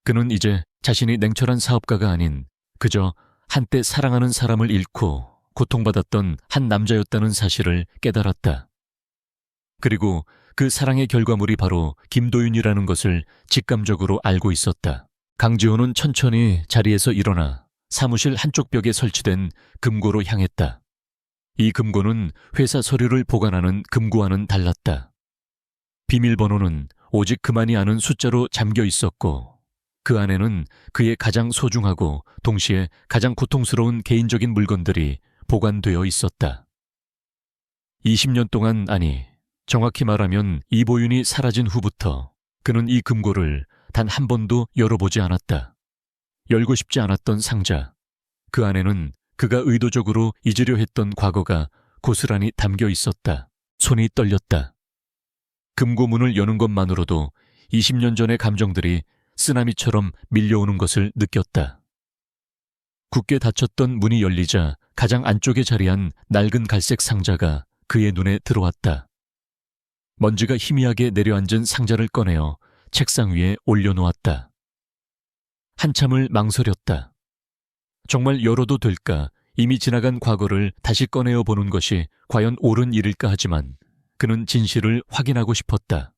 그는 이제 자신이 냉철한 사업가가 아닌 그저 한때 사랑하는 사람을 잃고 고통받았던 한 남자였다는 사실을 깨달았다. 그리고 그 사랑의 결과물이 바로 김도윤이라는 것을 직감적으로 알고 있었다. 강지호는 천천히 자리에서 일어나 사무실 한쪽 벽에 설치된 금고로 향했다. 이 금고는 회사 서류를 보관하는 금고와는 달랐다. 비밀번호는 오직 그만이 아는 숫자로 잠겨 있었고, 그 안에는 그의 가장 소중하고 동시에 가장 고통스러운 개인적인 물건들이 보관되어 있었다. 20년 동안, 아니, 정확히 말하면 이보윤이 사라진 후부터 그는 이 금고를 단 한 번도 열어보지 않았다. 열고 싶지 않았던 상자, 그 안에는 그가 의도적으로 잊으려 했던 과거가 고스란히 담겨 있었다. 손이 떨렸다. 금고 문을 여는 것만으로도 20년 전의 감정들이 쓰나미처럼 밀려오는 것을 느꼈다. 굳게 닫혔던 문이 열리자 가장 안쪽에 자리한 낡은 갈색 상자가 그의 눈에 들어왔다. 먼지가 희미하게 내려앉은 상자를 꺼내어 책상 위에 올려놓았다. 한참을 망설였다. 정말 열어도 될까? 이미 지나간 과거를 다시 꺼내어 보는 것이 과연 옳은 일일까 하지만 그는 진실을 확인하고 싶었다.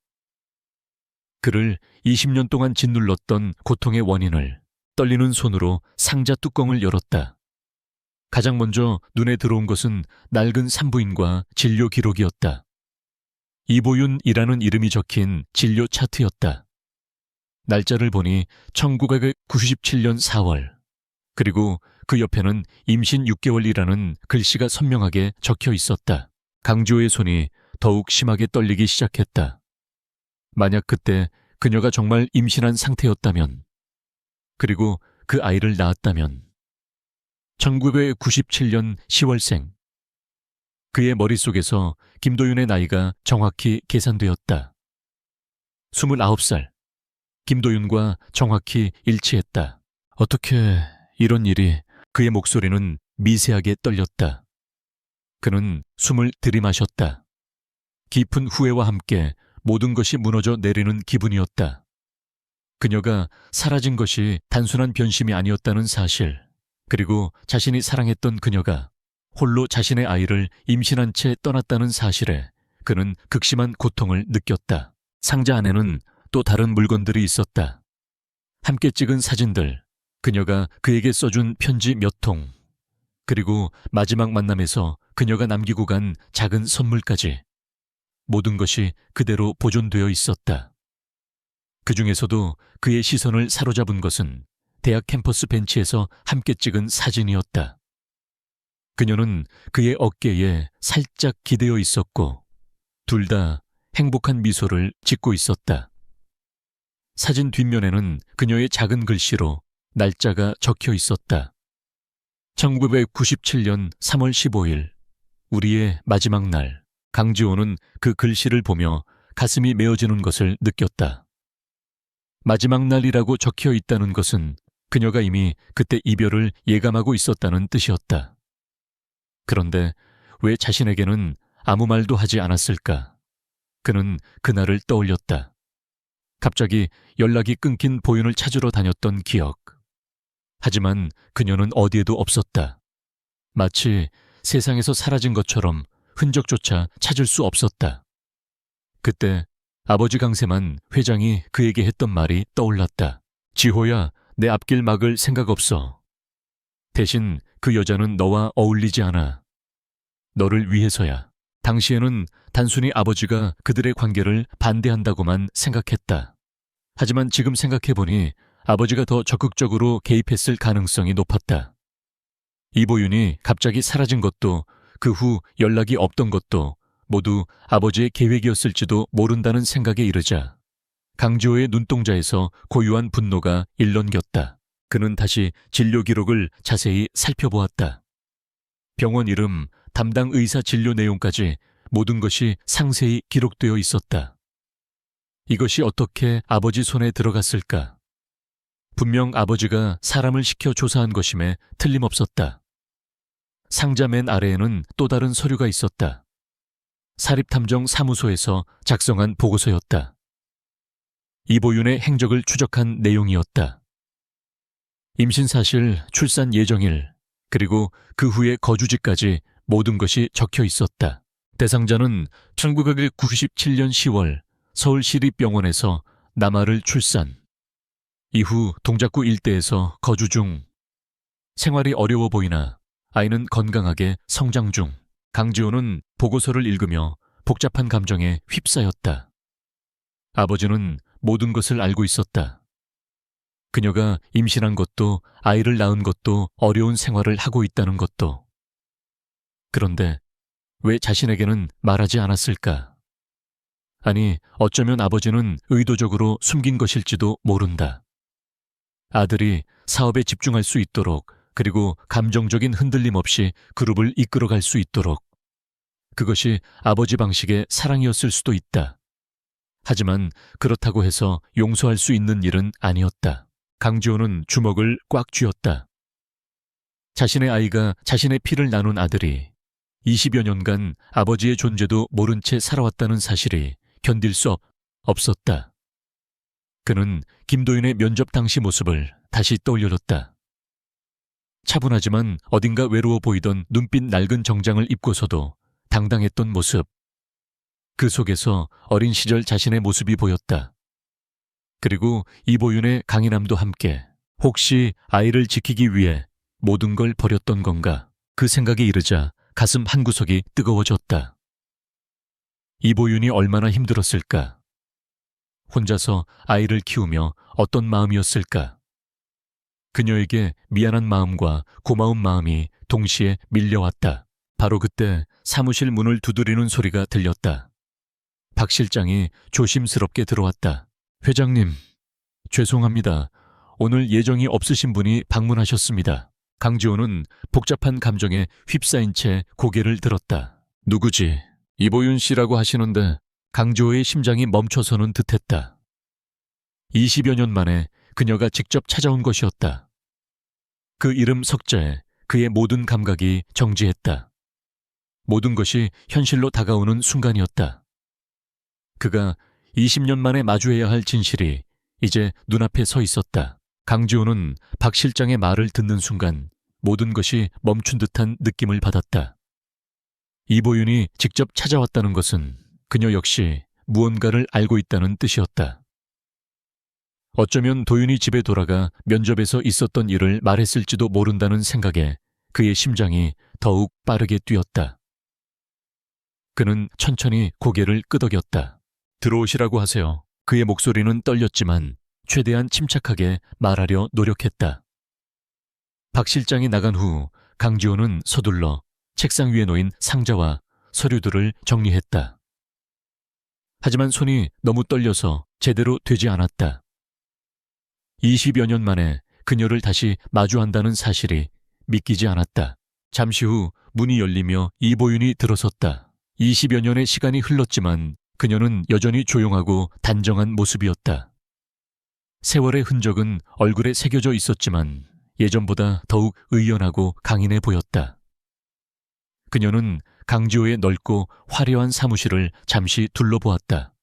그를 20년 동안 짓눌렀던 고통의 원인을 떨리는 손으로 상자 뚜껑을 열었다. 가장 먼저 눈에 들어온 것은 낡은 산부인과 진료 기록이었다. 이보윤이라는 이름이 적힌 진료 차트였다. 날짜를 보니 1997년 4월, 그리고 그 옆에는 임신 6개월이라는 글씨가 선명하게 적혀 있었다. 강지호의 손이 더욱 심하게 떨리기 시작했다. 만약 그때 그녀가 정말 임신한 상태였다면, 그리고 그 아이를 낳았다면, 1997년 10월생. 그의 머릿속에서 김도윤의 나이가 정확히 계산되었다. 29살. 김도윤과 정확히 일치했다. 어떻게 이런 일이... 그의 목소리는 미세하게 떨렸다. 그는 숨을 들이마셨다. 깊은 후회와 함께 모든 것이 무너져 내리는 기분이었다. 그녀가 사라진 것이 단순한 변심이 아니었다는 사실, 그리고 자신이 사랑했던 그녀가 홀로 자신의 아이를 임신한 채 떠났다는 사실에 그는 극심한 고통을 느꼈다. 상자 안에는 또 다른 물건들이 있었다. 함께 찍은 사진들, 그녀가 그에게 써준 편지 몇 통, 그리고 마지막 만남에서 그녀가 남기고 간 작은 선물까지. 모든 것이 그대로 보존되어 있었다. 그 중에서도 그의 시선을 사로잡은 것은 대학 캠퍼스 벤치에서 함께 찍은 사진이었다. 그녀는 그의 어깨에 살짝 기대어 있었고 둘 다 행복한 미소를 짓고 있었다. 사진 뒷면에는 그녀의 작은 글씨로 날짜가 적혀 있었다. 1997년 3월 15일, 우리의 마지막 날. 강지호는 그 글씨를 보며 가슴이 메어지는 것을 느꼈다. 마지막 날이라고 적혀 있다는 것은 그녀가 이미 그때 이별을 예감하고 있었다는 뜻이었다. 그런데 왜 자신에게는 아무 말도 하지 않았을까? 그는 그날을 떠올렸다. 갑자기 연락이 끊긴 보윤을 찾으러 다녔던 기억. 하지만 그녀는 어디에도 없었다. 마치 세상에서 사라진 것처럼 흔적조차 찾을 수 없었다. 그때 아버지 강세만 회장이 그에게 했던 말이 떠올랐다. 지호야, 내 앞길 막을 생각 없어. 대신 그 여자는 너와 어울리지 않아. 너를 위해서야. 당시에는 단순히 아버지가 그들의 관계를 반대한다고만 생각했다. 하지만 지금 생각해보니 아버지가 더 적극적으로 개입했을 가능성이 높았다. 이보윤이 갑자기 사라진 것도 그 후 연락이 없던 것도 모두 아버지의 계획이었을지도 모른다는 생각에 이르자 강지호의 눈동자에서 고유한 분노가 일렁겼다. 그는 다시 진료 기록을 자세히 살펴보았다. 병원 이름, 담당 의사 진료 내용까지 모든 것이 상세히 기록되어 있었다. 이것이 어떻게 아버지 손에 들어갔을까? 분명 아버지가 사람을 시켜 조사한 것임에 틀림없었다. 상자 맨 아래에는 또 다른 서류가 있었다. 사립탐정사무소에서 작성한 보고서였다. 이보윤의 행적을 추적한 내용이었다. 임신 사실, 출산 예정일, 그리고 그 후의 거주지까지 모든 것이 적혀 있었다. 대상자는 1997년 10월 서울시립병원에서 남아를 출산. 이후 동작구 일대에서 거주 중. 생활이 어려워 보이나 아이는 건강하게 성장 중. 강지호는 보고서를 읽으며 복잡한 감정에 휩싸였다. 아버지는 모든 것을 알고 있었다. 그녀가 임신한 것도 아이를 낳은 것도 어려운 생활을 하고 있다는 것도. 그런데 왜 자신에게는 말하지 않았을까? 아니, 어쩌면 아버지는 의도적으로 숨긴 것일지도 모른다. 아들이 사업에 집중할 수 있도록, 그리고 감정적인 흔들림 없이 그룹을 이끌어갈 수 있도록. 그것이 아버지 방식의 사랑이었을 수도 있다. 하지만 그렇다고 해서 용서할 수 있는 일은 아니었다. 강지호는 주먹을 꽉 쥐었다. 자신의 아이가 자신의 피를 나눈 아들이 20여 년간 아버지의 존재도 모른 채 살아왔다는 사실이 견딜 수 없었다. 그는 김도윤의 면접 당시 모습을 다시 떠올려줬다. 차분하지만 어딘가 외로워 보이던 눈빛 낡은 정장을 입고서도 당당했던 모습. 그 속에서 어린 시절 자신의 모습이 보였다. 그리고 이보윤의 강인함도 함께 혹시 아이를 지키기 위해 모든 걸 버렸던 건가? 그 생각에 이르자 가슴 한구석이 뜨거워졌다. 이보윤이 얼마나 힘들었을까? 혼자서 아이를 키우며 어떤 마음이었을까? 그녀에게 미안한 마음과 고마운 마음이 동시에 밀려왔다. 바로 그때 사무실 문을 두드리는 소리가 들렸다. 박 실장이 조심스럽게 들어왔다. 회장님, 죄송합니다. 오늘 예정이 없으신 분이 방문하셨습니다. 강지호는 복잡한 감정에 휩싸인 채 고개를 들었다. 누구지? 이보윤 씨라고 하시는데 강주호의 심장이 멈춰서는 듯했다. 20여 년 만에 그녀가 직접 찾아온 것이었다. 그 이름 석자에 그의 모든 감각이 정지했다. 모든 것이 현실로 다가오는 순간이었다. 그가 20년 만에 마주해야 할 진실이 이제 눈앞에 서 있었다. 강지호는 박 실장의 말을 듣는 순간 모든 것이 멈춘 듯한 느낌을 받았다. 이보윤이 직접 찾아왔다는 것은 그녀 역시 무언가를 알고 있다는 뜻이었다. 어쩌면 도윤이 집에 돌아가 면접에서 있었던 일을 말했을지도 모른다는 생각에 그의 심장이 더욱 빠르게 뛰었다. 그는 천천히 고개를 끄덕였다. 들어오시라고 하세요. 그의 목소리는 떨렸지만 최대한 침착하게 말하려 노력했다. 박 실장이 나간 후 강지호는 서둘러 책상 위에 놓인 상자와 서류들을 정리했다. 하지만 손이 너무 떨려서 제대로 되지 않았다. 20여 년 만에 그녀를 다시 마주한다는 사실이 믿기지 않았다. 잠시 후 문이 열리며 이보윤이 들어섰다. 20여 년의 시간이 흘렀지만 그녀는 여전히 조용하고 단정한 모습이었다. 세월의 흔적은 얼굴에 새겨져 있었지만 예전보다 더욱 의연하고 강인해 보였다. 그녀는 강지호의 넓고 화려한 사무실을 잠시 둘러보았다.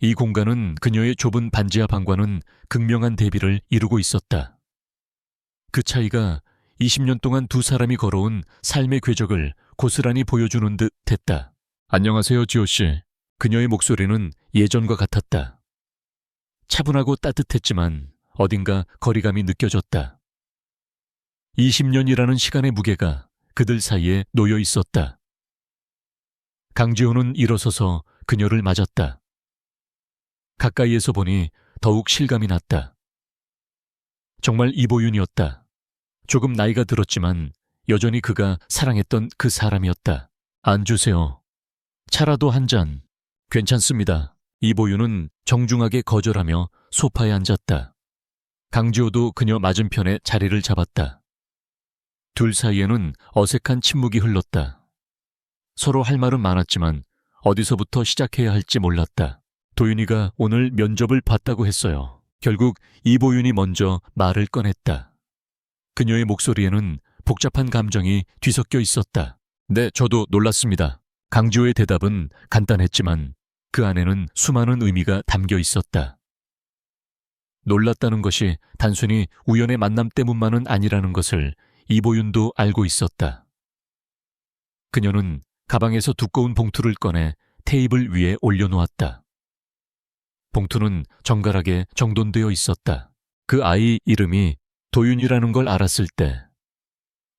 이 공간은 그녀의 좁은 반지하 방과는 극명한 대비를 이루고 있었다. 그 차이가 20년 동안 두 사람이 걸어온 삶의 궤적을 고스란히 보여주는 듯 했다. 안녕하세요, 지호 씨. 그녀의 목소리는 예전과 같았다. 차분하고 따뜻했지만 어딘가 거리감이 느껴졌다. 20년이라는 시간의 무게가 그들 사이에 놓여 있었다. 강지호는 일어서서 그녀를 맞았다. 가까이에서 보니 더욱 실감이 났다. 정말 이보윤이었다. 조금 나이가 들었지만 여전히 그가 사랑했던 그 사람이었다. 앉으세요. 차라도 한 잔. 괜찮습니다. 이보윤은 정중하게 거절하며 소파에 앉았다. 강지호도 그녀 맞은편에 자리를 잡았다. 둘 사이에는 어색한 침묵이 흘렀다. 서로 할 말은 많았지만 어디서부터 시작해야 할지 몰랐다. 도윤이가 오늘 면접을 봤다고 했어요. 결국 이보윤이 먼저 말을 꺼냈다. 그녀의 목소리에는 복잡한 감정이 뒤섞여 있었다. 네, 저도 놀랐습니다. 강지호의 대답은 간단했지만 그 안에는 수많은 의미가 담겨 있었다. 놀랐다는 것이 단순히 우연의 만남 때문만은 아니라는 것을 이보윤도 알고 있었다. 그녀는 가방에서 두꺼운 봉투를 꺼내 테이블 위에 올려놓았다. 봉투는 정갈하게 정돈되어 있었다. 그 아이 이름이 도윤이라는 걸 알았을 때.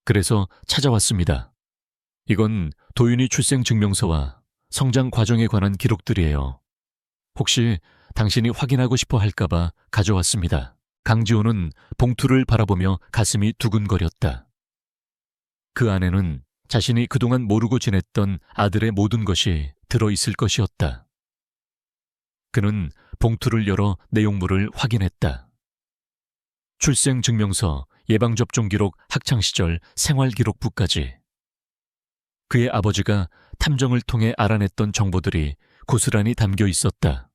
그래서 찾아왔습니다. 이건 도윤이 출생 증명서와 성장 과정에 관한 기록들이에요. 혹시 당신이 확인하고 싶어 할까봐 가져왔습니다. 강지호는 봉투를 바라보며 가슴이 두근거렸다. 그 안에는 자신이 그동안 모르고 지냈던 아들의 모든 것이 들어있을 것이었다. 그는 봉투를 열어 내용물을 확인했다. 출생 증명서, 예방접종 기록, 학창시절, 생활기록부까지. 그의 아버지가 탐정을 통해 알아냈던 정보들이 고스란히 담겨 있었다.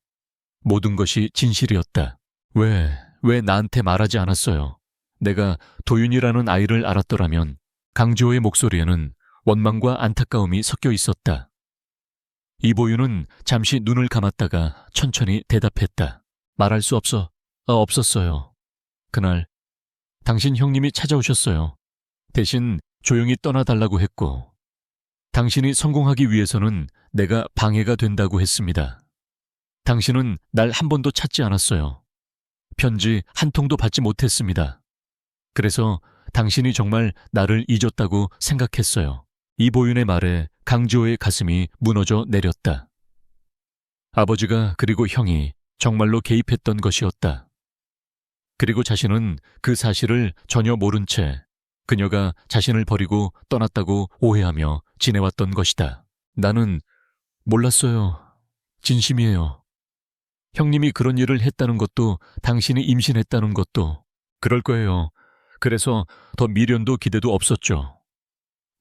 모든 것이 진실이었다. 왜 나한테 말하지 않았어요? 내가 도윤이라는 아이를 알았더라면. 강지호의 목소리에는 원망과 안타까움이 섞여 있었다. 이보윤은 잠시 눈을 감았다가 천천히 대답했다. 말할 수 없었어요. 그날 당신 형님이 찾아오셨어요. 대신 조용히 떠나달라고 했고 당신이 성공하기 위해서는 내가 방해가 된다고 했습니다. 당신은 날 한 번도 찾지 않았어요. 편지 한 통도 받지 못했습니다. 그래서 당신이 정말 나를 잊었다고 생각했어요. 이보윤의 말에 강지호의 가슴이 무너져 내렸다. 아버지가 그리고 형이 정말로 개입했던 것이었다. 그리고 자신은 그 사실을 전혀 모른 채 그녀가 자신을 버리고 떠났다고 오해하며 지내왔던 것이다. 나는 몰랐어요. 진심이에요. 형님이 그런 일을 했다는 것도 당신이 임신했다는 것도 그럴 거예요. 그래서 더 미련도 기대도 없었죠.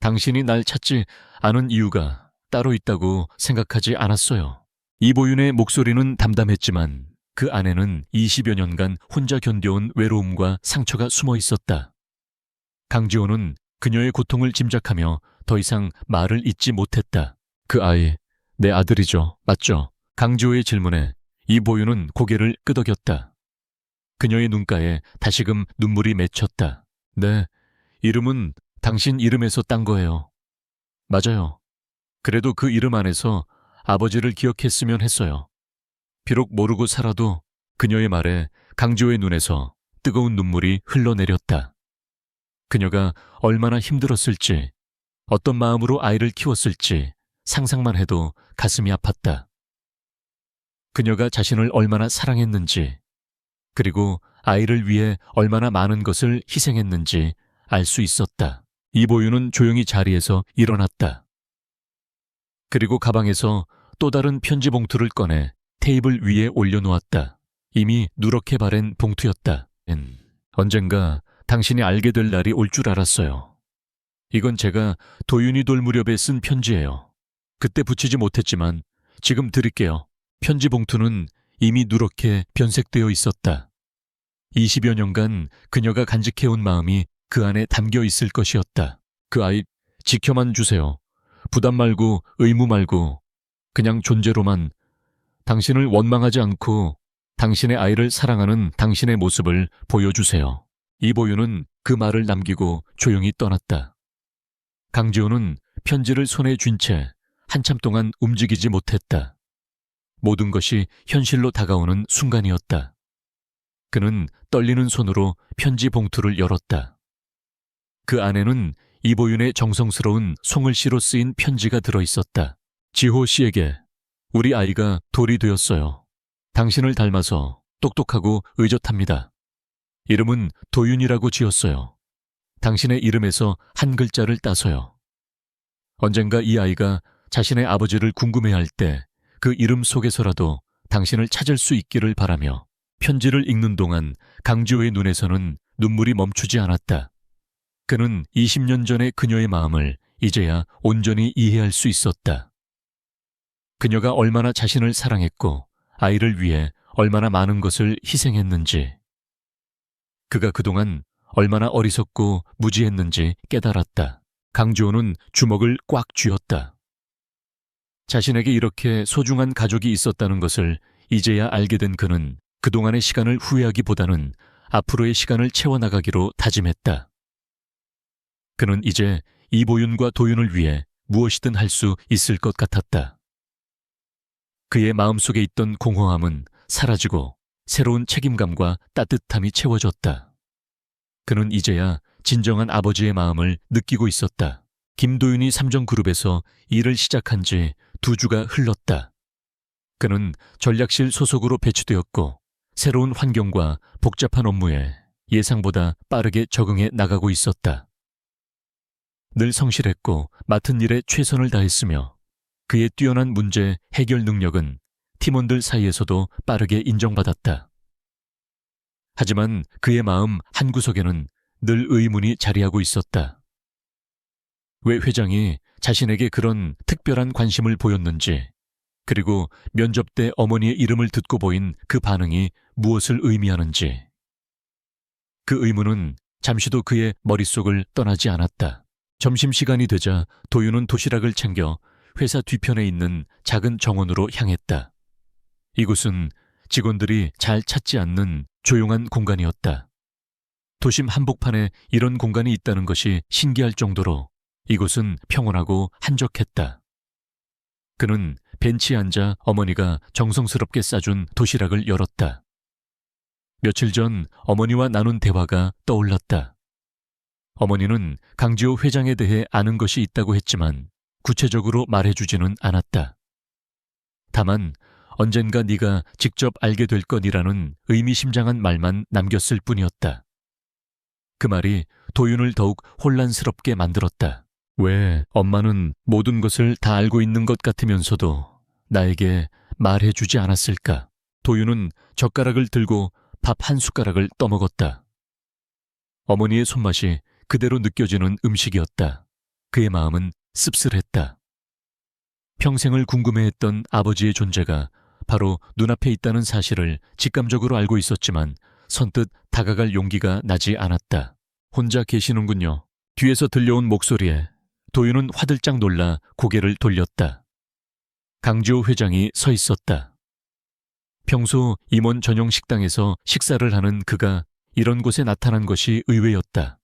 당신이 날 찾지 않은 이유가 따로 있다고 생각하지 않았어요. 이보윤의 목소리는 담담했지만 그 안에는 20여 년간 혼자 견뎌온 외로움과 상처가 숨어 있었다. 강지호는 그녀의 고통을 짐작하며 더 이상 말을 잇지 못했다. 그 아이, 내 아들이죠. 맞죠? 강지호의 질문에 이보윤은 고개를 끄덕였다. 그녀의 눈가에 다시금 눈물이 맺혔다. 네, 이름은 당신 이름에서 딴 거예요. 맞아요. 그래도 그 이름 안에서 아버지를 기억했으면 했어요. 비록 모르고 살아도 그녀의 말에 강지호의 눈에서 뜨거운 눈물이 흘러내렸다. 그녀가 얼마나 힘들었을지, 어떤 마음으로 아이를 키웠을지 상상만 해도 가슴이 아팠다. 그녀가 자신을 얼마나 사랑했는지, 그리고 아이를 위해 얼마나 많은 것을 희생했는지 알 수 있었다. 이보윤은 조용히 자리에서 일어났다. 그리고 가방에서 또 다른 편지 봉투를 꺼내 테이블 위에 올려놓았다. 이미 누렇게 바랜 봉투였다. 언젠가 당신이 알게 될 날이 올 줄 알았어요. 이건 제가 도윤이 돌 무렵에 쓴 편지예요. 그때 붙이지 못했지만 지금 드릴게요. 편지 봉투는 이미 누렇게 변색되어 있었다. 20여 년간 그녀가 간직해온 마음이 그 안에 담겨 있을 것이었다. 그 아이 지켜만 주세요. 부담 말고 의무 말고 그냥 존재로만 당신을 원망하지 않고 당신의 아이를 사랑하는 당신의 모습을 보여주세요. 이보윤은 그 말을 남기고 조용히 떠났다. 강지호는 편지를 손에 쥔 채 한참 동안 움직이지 못했다. 모든 것이 현실로 다가오는 순간이었다. 그는 떨리는 손으로 편지 봉투를 열었다. 그 안에는 이보윤의 정성스러운 송글씨로 쓰인 편지가 들어있었다. 지호 씨에게 우리 아이가 돌이 되었어요. 당신을 닮아서 똑똑하고 의젓합니다. 이름은 도윤이라고 지었어요. 당신의 이름에서 한 글자를 따서요. 언젠가 이 아이가 자신의 아버지를 궁금해할 때 그 이름 속에서라도 당신을 찾을 수 있기를 바라며 편지를 읽는 동안 강지호의 눈에서는 눈물이 멈추지 않았다. 그는 20년 전의 그녀의 마음을 이제야 온전히 이해할 수 있었다. 그녀가 얼마나 자신을 사랑했고 아이를 위해 얼마나 많은 것을 희생했는지, 그가 그동안 얼마나 어리석고 무지했는지 깨달았다. 강지호는 주먹을 꽉 쥐었다. 자신에게 이렇게 소중한 가족이 있었다는 것을 이제야 알게 된 그는 그동안의 시간을 후회하기보다는 앞으로의 시간을 채워나가기로 다짐했다. 그는 이제 이보윤과 도윤을 위해 무엇이든 할 수 있을 것 같았다. 그의 마음속에 있던 공허함은 사라지고 새로운 책임감과 따뜻함이 채워졌다. 그는 이제야 진정한 아버지의 마음을 느끼고 있었다. 김도윤이 삼정그룹에서 일을 시작한 지 2주가 흘렀다. 그는 전략실 소속으로 배치되었고 새로운 환경과 복잡한 업무에 예상보다 빠르게 적응해 나가고 있었다. 늘 성실했고 맡은 일에 최선을 다했으며 그의 뛰어난 문제 해결 능력은 팀원들 사이에서도 빠르게 인정받았다. 하지만 그의 마음 한구석에는 늘 의문이 자리하고 있었다. 왜 회장이 자신에게 그런 특별한 관심을 보였는지, 그리고 면접 때 어머니의 이름을 듣고 보인 그 반응이 무엇을 의미하는지. 그 의문은 잠시도 그의 머릿속을 떠나지 않았다. 점심시간이 되자 도윤은 도시락을 챙겨 회사 뒤편에 있는 작은 정원으로 향했다. 이곳은 직원들이 잘 찾지 않는 조용한 공간이었다. 도심 한복판에 이런 공간이 있다는 것이 신기할 정도로 이곳은 평온하고 한적했다. 그는 벤치에 앉아 어머니가 정성스럽게 싸준 도시락을 열었다. 며칠 전 어머니와 나눈 대화가 떠올랐다. 어머니는 강지호 회장에 대해 아는 것이 있다고 했지만 구체적으로 말해주지는 않았다. 다만 언젠가 네가 직접 알게 될 거니라는 의미심장한 말만 남겼을 뿐이었다. 그 말이 도윤을 더욱 혼란스럽게 만들었다. 왜 엄마는 모든 것을 다 알고 있는 것 같으면서도 나에게 말해주지 않았을까? 도윤은 젓가락을 들고 밥 한 숟가락을 떠먹었다. 어머니의 손맛이 그대로 느껴지는 음식이었다. 그의 마음은 씁쓸했다. 평생을 궁금해했던 아버지의 존재가 바로 눈앞에 있다는 사실을 직감적으로 알고 있었지만 선뜻 다가갈 용기가 나지 않았다. 혼자 계시는군요. 뒤에서 들려온 목소리에 도윤은 화들짝 놀라 고개를 돌렸다. 강지호 회장이 서 있었다. 평소 임원 전용 식당에서 식사를 하는 그가 이런 곳에 나타난 것이 의외였다.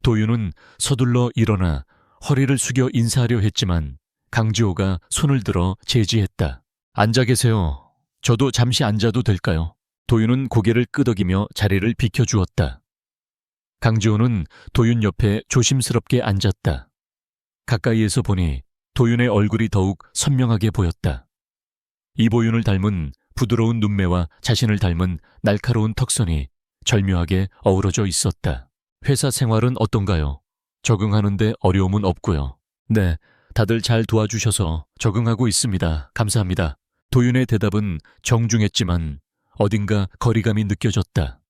도윤은 서둘러 일어나 허리를 숙여 인사하려 했지만 강지호가 손을 들어 제지했다. 앉아 계세요. 저도 잠시 앉아도 될까요? 도윤은 고개를 끄덕이며 자리를 비켜주었다. 강지호는 도윤 옆에 조심스럽게 앉았다. 가까이에서 보니 도윤의 얼굴이 더욱 선명하게 보였다. 이보윤을 닮은 부드러운 눈매와 자신을 닮은 날카로운 턱선이 절묘하게 어우러져 있었다. 회사 생활은 어떤가요? 적응하는데 어려움은 없고요. 네, 다들 잘 도와주셔서 적응하고 있습니다. 감사합니다. 도윤의 대답은 정중했지만 어딘가 거리감이 느껴졌다.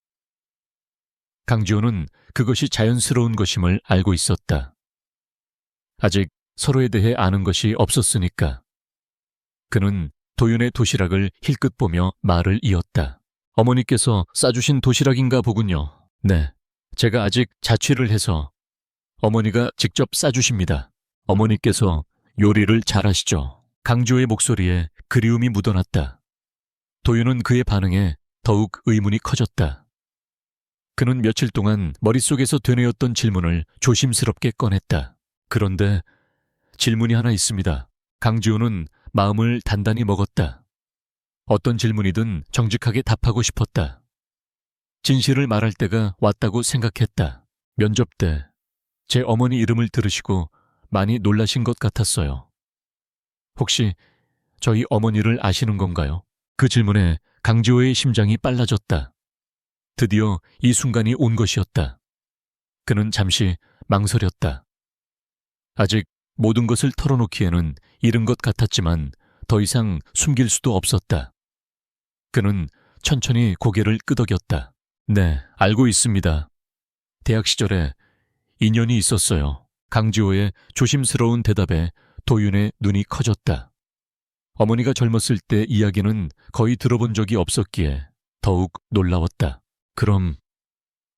강지호는 그것이 자연스러운 것임을 알고 있었다. 아직 서로에 대해 아는 것이 없었으니까. 그는 도윤의 도시락을 힐끗 보며 말을 이었다. 어머니께서 싸주신 도시락인가 보군요. 네, 제가 아직 자취를 해서 어머니가 직접 싸주십니다. 어머니께서 요리를 잘하시죠. 강지호의 목소리에 그리움이 묻어났다. 도윤은 그의 반응에 더욱 의문이 커졌다. 그는 며칠 동안 머릿속에서 되뇌었던 질문을 조심스럽게 꺼냈다. 그런데 질문이 하나 있습니다. 강지호는 마음을 단단히 먹었다. 어떤 질문이든 정직하게 답하고 싶었다. 진실을 말할 때가 왔다고 생각했다. 면접 때 제 어머니 이름을 들으시고 많이 놀라신 것 같았어요. 혹시 저희 어머니를 아시는 건가요? 그 질문에 강지호의 심장이 빨라졌다. 드디어 이 순간이 온 것이었다. 그는 잠시 망설였다. 아직 모든 것을 털어놓기에는 이른 것 같았지만 더 이상 숨길 수도 없었다. 그는 천천히 고개를 끄덕였다. 네, 알고 있습니다. 대학 시절에 인연이 있었어요. 강지호의 조심스러운 대답에 도윤의 눈이 커졌다. 어머니가 젊었을 때 이야기는 거의 들어본 적이 없었기에 더욱 놀라웠다. 그럼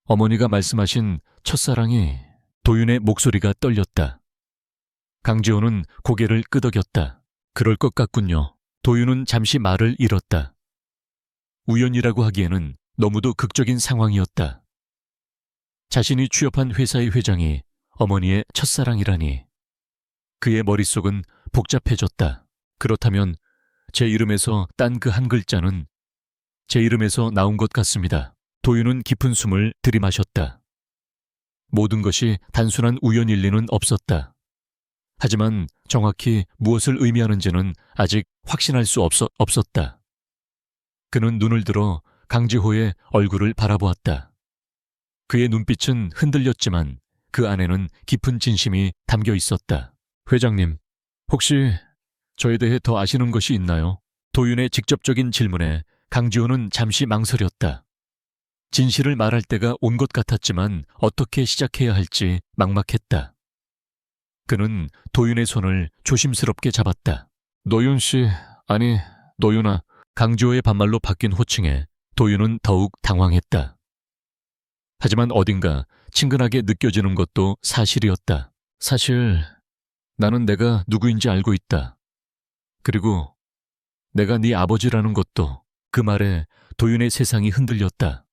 어머니가 말씀하신 첫사랑이... 도윤의 목소리가 떨렸다. 강지호는 고개를 끄덕였다. 그럴 것 같군요. 도윤은 잠시 말을 잃었다. 우연이라고 하기에는 너무도 극적인 상황이었다. 자신이 취업한 회사의 회장이 어머니의 첫사랑이라니. 그의 머릿속은 복잡해졌다. 그렇다면 제 이름에서 딴 그 한 글자는 제 이름에서 나온 것 같습니다. 도윤은 깊은 숨을 들이마셨다. 모든 것이 단순한 우연일 리는 없었다. 하지만 정확히 무엇을 의미하는지는 아직 확신할 수 없었다. 그는 눈을 들어 강지호의 얼굴을 바라보았다. 그의 눈빛은 흔들렸지만 그 안에는 깊은 진심이 담겨 있었다. 회장님, 혹시 저에 대해 더 아시는 것이 있나요? 도윤의 직접적인 질문에 강지호는 잠시 망설였다. 진실을 말할 때가 온 것 같았지만 어떻게 시작해야 할지 막막했다. 그는 도윤의 손을 조심스럽게 잡았다. 노윤 씨, 아니 노윤아. 강지호의 반말로 바뀐 호칭에 도윤은 더욱 당황했다. 하지만 어딘가 친근하게 느껴지는 것도 사실이었다. 사실 나는 내가 누구인지 알고 있다. 그리고 내가 네 아버지라는 것도. 그 말에 도윤의 세상이 흔들렸다.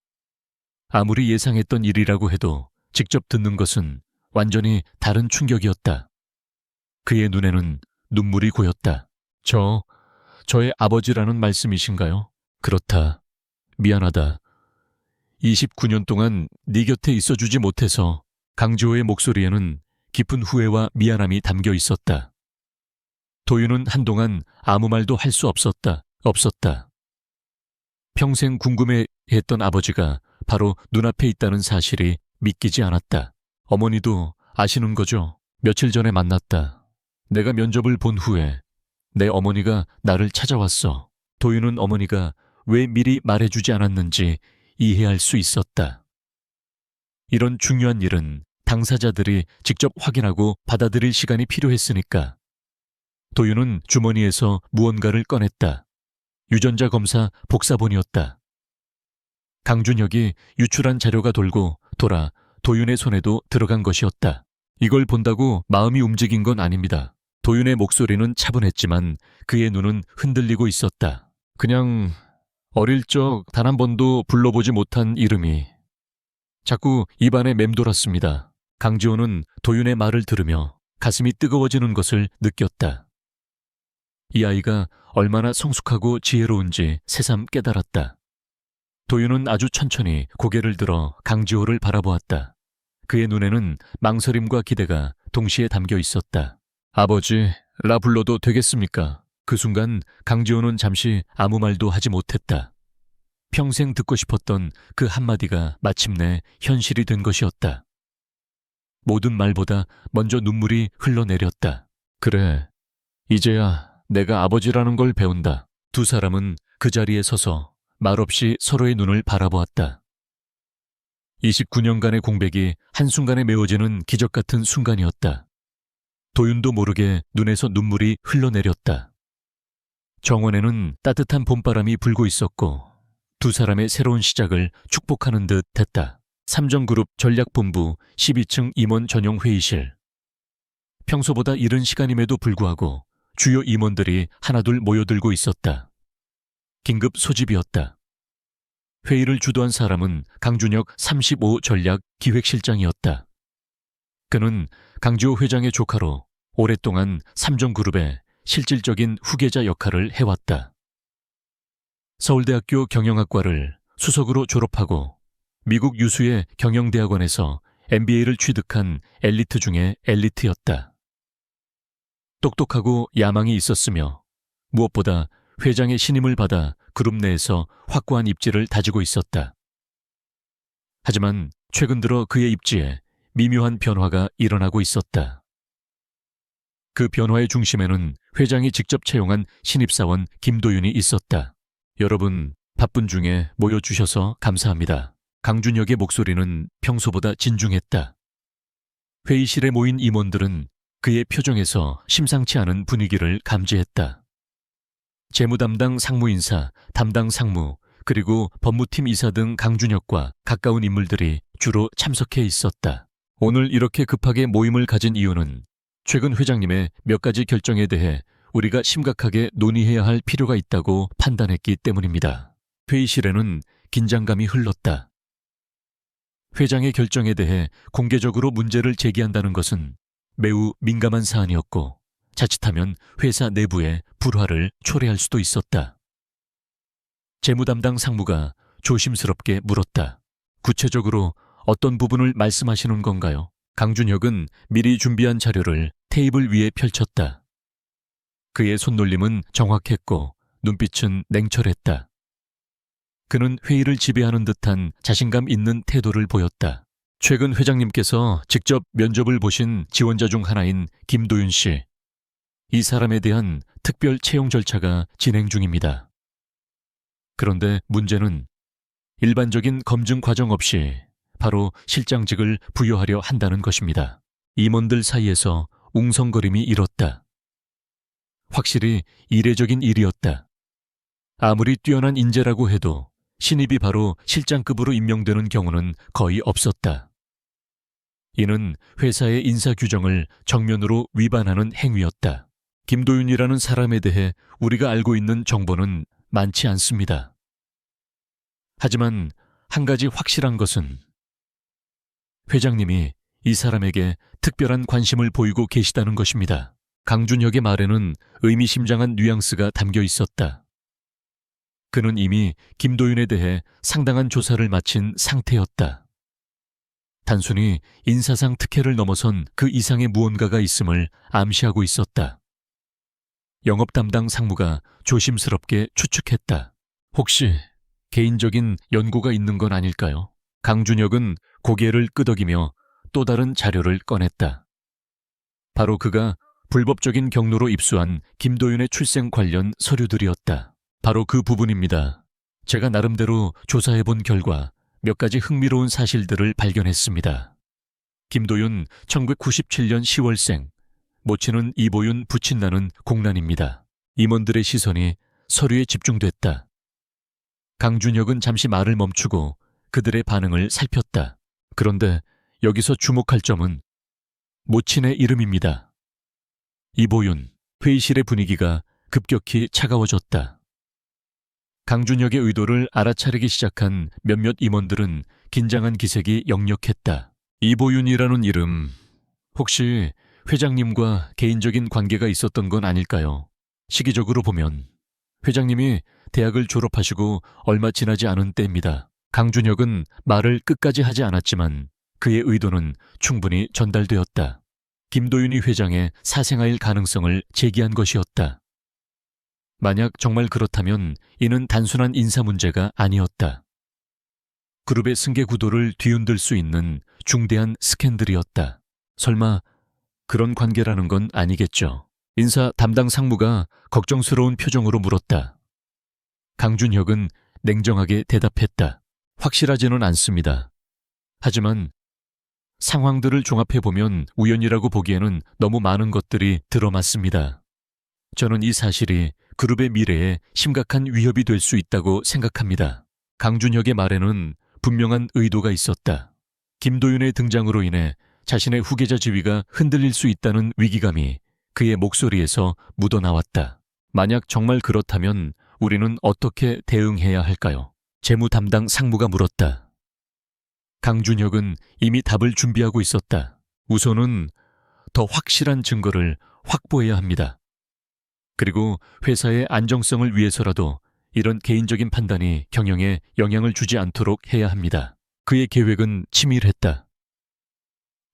아무리 예상했던 일이라고 해도 직접 듣는 것은 완전히 다른 충격이었다. 그의 눈에는 눈물이 고였다. 저의 아버지라는 말씀이신가요? 그렇다. 미안하다. 29년 동안 네 곁에 있어주지 못해서. 강지호의 목소리에는 깊은 후회와 미안함이 담겨 있었다. 도윤은 한동안 아무 말도 할 수 없었다. 평생 궁금해했던 아버지가 바로 눈앞에 있다는 사실이 믿기지 않았다. 어머니도 아시는 거죠? 며칠 전에 만났다. 내가 면접을 본 후에 내 어머니가 나를 찾아왔어. 도윤은 어머니가 왜 미리 말해주지 않았는지 이해할 수 있었다. 이런 중요한 일은 당사자들이 직접 확인하고 받아들일 시간이 필요했으니까. 도윤은 주머니에서 무언가를 꺼냈다. 유전자 검사 복사본이었다. 강준혁이 유출한 자료가 돌고 돌아 도윤의 손에도 들어간 것이었다. 이걸 본다고 마음이 움직인 건 아닙니다. 도윤의 목소리는 차분했지만 그의 눈은 흔들리고 있었다. 그냥 어릴 적 단 한 번도 불러보지 못한 이름이 자꾸 입안에 맴돌았습니다. 강지호는 도윤의 말을 들으며 가슴이 뜨거워지는 것을 느꼈다. 이 아이가 얼마나 성숙하고 지혜로운지 새삼 깨달았다. 도윤은 아주 천천히 고개를 들어 강지호를 바라보았다. 그의 눈에는 망설임과 기대가 동시에 담겨 있었다. 아버지, 라 불러도 되겠습니까? 그 순간 강지호는 잠시 아무 말도 하지 못했다. 평생 듣고 싶었던 그 한마디가 마침내 현실이 된 것이었다. 모든 말보다 먼저 눈물이 흘러내렸다. 그래, 이제야 내가 아버지라는 걸 배운다. 두 사람은 그 자리에 서서 말없이 서로의 눈을 바라보았다. 29년간의 공백이 한순간에 메워지는 기적 같은 순간이었다. 도윤도 모르게 눈에서 눈물이 흘러내렸다. 정원에는 따뜻한 봄바람이 불고 있었고 두 사람의 새로운 시작을 축복하는 듯 했다. 삼정그룹 전략본부 12층 임원 전용 회의실. 평소보다 이른 시간임에도 불구하고 주요 임원들이 하나둘 모여들고 있었다. 긴급 소집이었다. 회의를 주도한 사람은 강준혁 35 전략 기획실장이었다. 그는 강지호 회장의 조카로 오랫동안 삼정그룹의 실질적인 후계자 역할을 해왔다. 서울대학교 경영학과를 수석으로 졸업하고 미국 유수의 경영대학원에서 MBA를 취득한 엘리트 중의 엘리트였다. 똑똑하고 야망이 있었으며 무엇보다 회장의 신임을 받아 그룹 내에서 확고한 입지를 다지고 있었다. 하지만 최근 들어 그의 입지에 미묘한 변화가 일어나고 있었다. 그 변화의 중심에는 회장이 직접 채용한 신입사원 김도윤이 있었다. 여러분, 바쁜 중에 모여주셔서 감사합니다. 강준혁의 목소리는 평소보다 진중했다. 회의실에 모인 임원들은 그의 표정에서 심상치 않은 분위기를 감지했다. 재무담당 상무인사, 담당 상무, 그리고 법무팀 이사 등 강준혁과 가까운 인물들이 주로 참석해 있었다. 오늘 이렇게 급하게 모임을 가진 이유는 최근 회장님의 몇 가지 결정에 대해 우리가 심각하게 논의해야 할 필요가 있다고 판단했기 때문입니다. 회의실에는 긴장감이 흘렀다. 회장의 결정에 대해 공개적으로 문제를 제기한다는 것은 매우 민감한 사안이었고 자칫하면 회사 내부에 불화를 초래할 수도 있었다. 재무담당 상무가 조심스럽게 물었다. 구체적으로 어떤 부분을 말씀하시는 건가요? 강준혁은 미리 준비한 자료를 테이블 위에 펼쳤다. 그의 손놀림은 정확했고 눈빛은 냉철했다. 그는 회의를 지배하는 듯한 자신감 있는 태도를 보였다. 최근 회장님께서 직접 면접을 보신 지원자 중 하나인 김도윤 씨. 이 사람에 대한 특별 채용 절차가 진행 중입니다. 그런데 문제는 일반적인 검증 과정 없이 바로 실장직을 부여하려 한다는 것입니다. 임원들 사이에서 웅성거림이 일었다. 확실히 이례적인 일이었다. 아무리 뛰어난 인재라고 해도 신입이 바로 실장급으로 임명되는 경우는 거의 없었다. 이는 회사의 인사 규정을 정면으로 위반하는 행위였다. 김도윤이라는 사람에 대해 우리가 알고 있는 정보는 많지 않습니다. 하지만 한 가지 확실한 것은 회장님이 이 사람에게 특별한 관심을 보이고 계시다는 것입니다. 강준혁의 말에는 의미심장한 뉘앙스가 담겨 있었다. 그는 이미 김도윤에 대해 상당한 조사를 마친 상태였다. 단순히 인사상 특혜를 넘어선 그 이상의 무언가가 있음을 암시하고 있었다. 영업 담당 상무가 조심스럽게 추측했다. 혹시 개인적인 연고가 있는 건 아닐까요? 강준혁은 고개를 끄덕이며 또 다른 자료를 꺼냈다. 바로 그가 불법적인 경로로 입수한 김도윤의 출생 관련 서류들이었다. 바로 그 부분입니다. 제가 나름대로 조사해본 결과 몇 가지 흥미로운 사실들을 발견했습니다. 김도윤 1997년 10월생, 모친은 이보윤 부친나는 공란입니다. 임원들의 시선이 서류에 집중됐다. 강준혁은 잠시 말을 멈추고 그들의 반응을 살폈다. 그런데 여기서 주목할 점은 모친의 이름입니다. 이보윤. 회의실의 분위기가 급격히 차가워졌다. 강준혁의 의도를 알아차리기 시작한 몇몇 임원들은 긴장한 기색이 역력했다. 이보윤이라는 이름, 혹시 회장님과 개인적인 관계가 있었던 건 아닐까요? 시기적으로 보면 회장님이 대학을 졸업하시고 얼마 지나지 않은 때입니다. 강준혁은 말을 끝까지 하지 않았지만 그의 의도는 충분히 전달되었다. 김도윤이 회장의 사생아일 가능성을 제기한 것이었다. 만약 정말 그렇다면 이는 단순한 인사 문제가 아니었다. 그룹의 승계 구도를 뒤흔들 수 있는 중대한 스캔들이었다. 설마 그런 관계라는 건 아니겠죠. 인사 담당 상무가 걱정스러운 표정으로 물었다. 강준혁은 냉정하게 대답했다. 확실하지는 않습니다. 하지만 상황들을 종합해보면 우연이라고 보기에는 너무 많은 것들이 들어맞습니다. 저는 이 사실이 그룹의 미래에 심각한 위협이 될 수 있다고 생각합니다. 강준혁의 말에는 분명한 의도가 있었다. 김도윤의 등장으로 인해 자신의 후계자 지위가 흔들릴 수 있다는 위기감이 그의 목소리에서 묻어나왔다. 만약 정말 그렇다면 우리는 어떻게 대응해야 할까요? 재무 담당 상무가 물었다. 강준혁은 이미 답을 준비하고 있었다. 우선은 더 확실한 증거를 확보해야 합니다. 그리고 회사의 안정성을 위해서라도 이런 개인적인 판단이 경영에 영향을 주지 않도록 해야 합니다. 그의 계획은 치밀했다.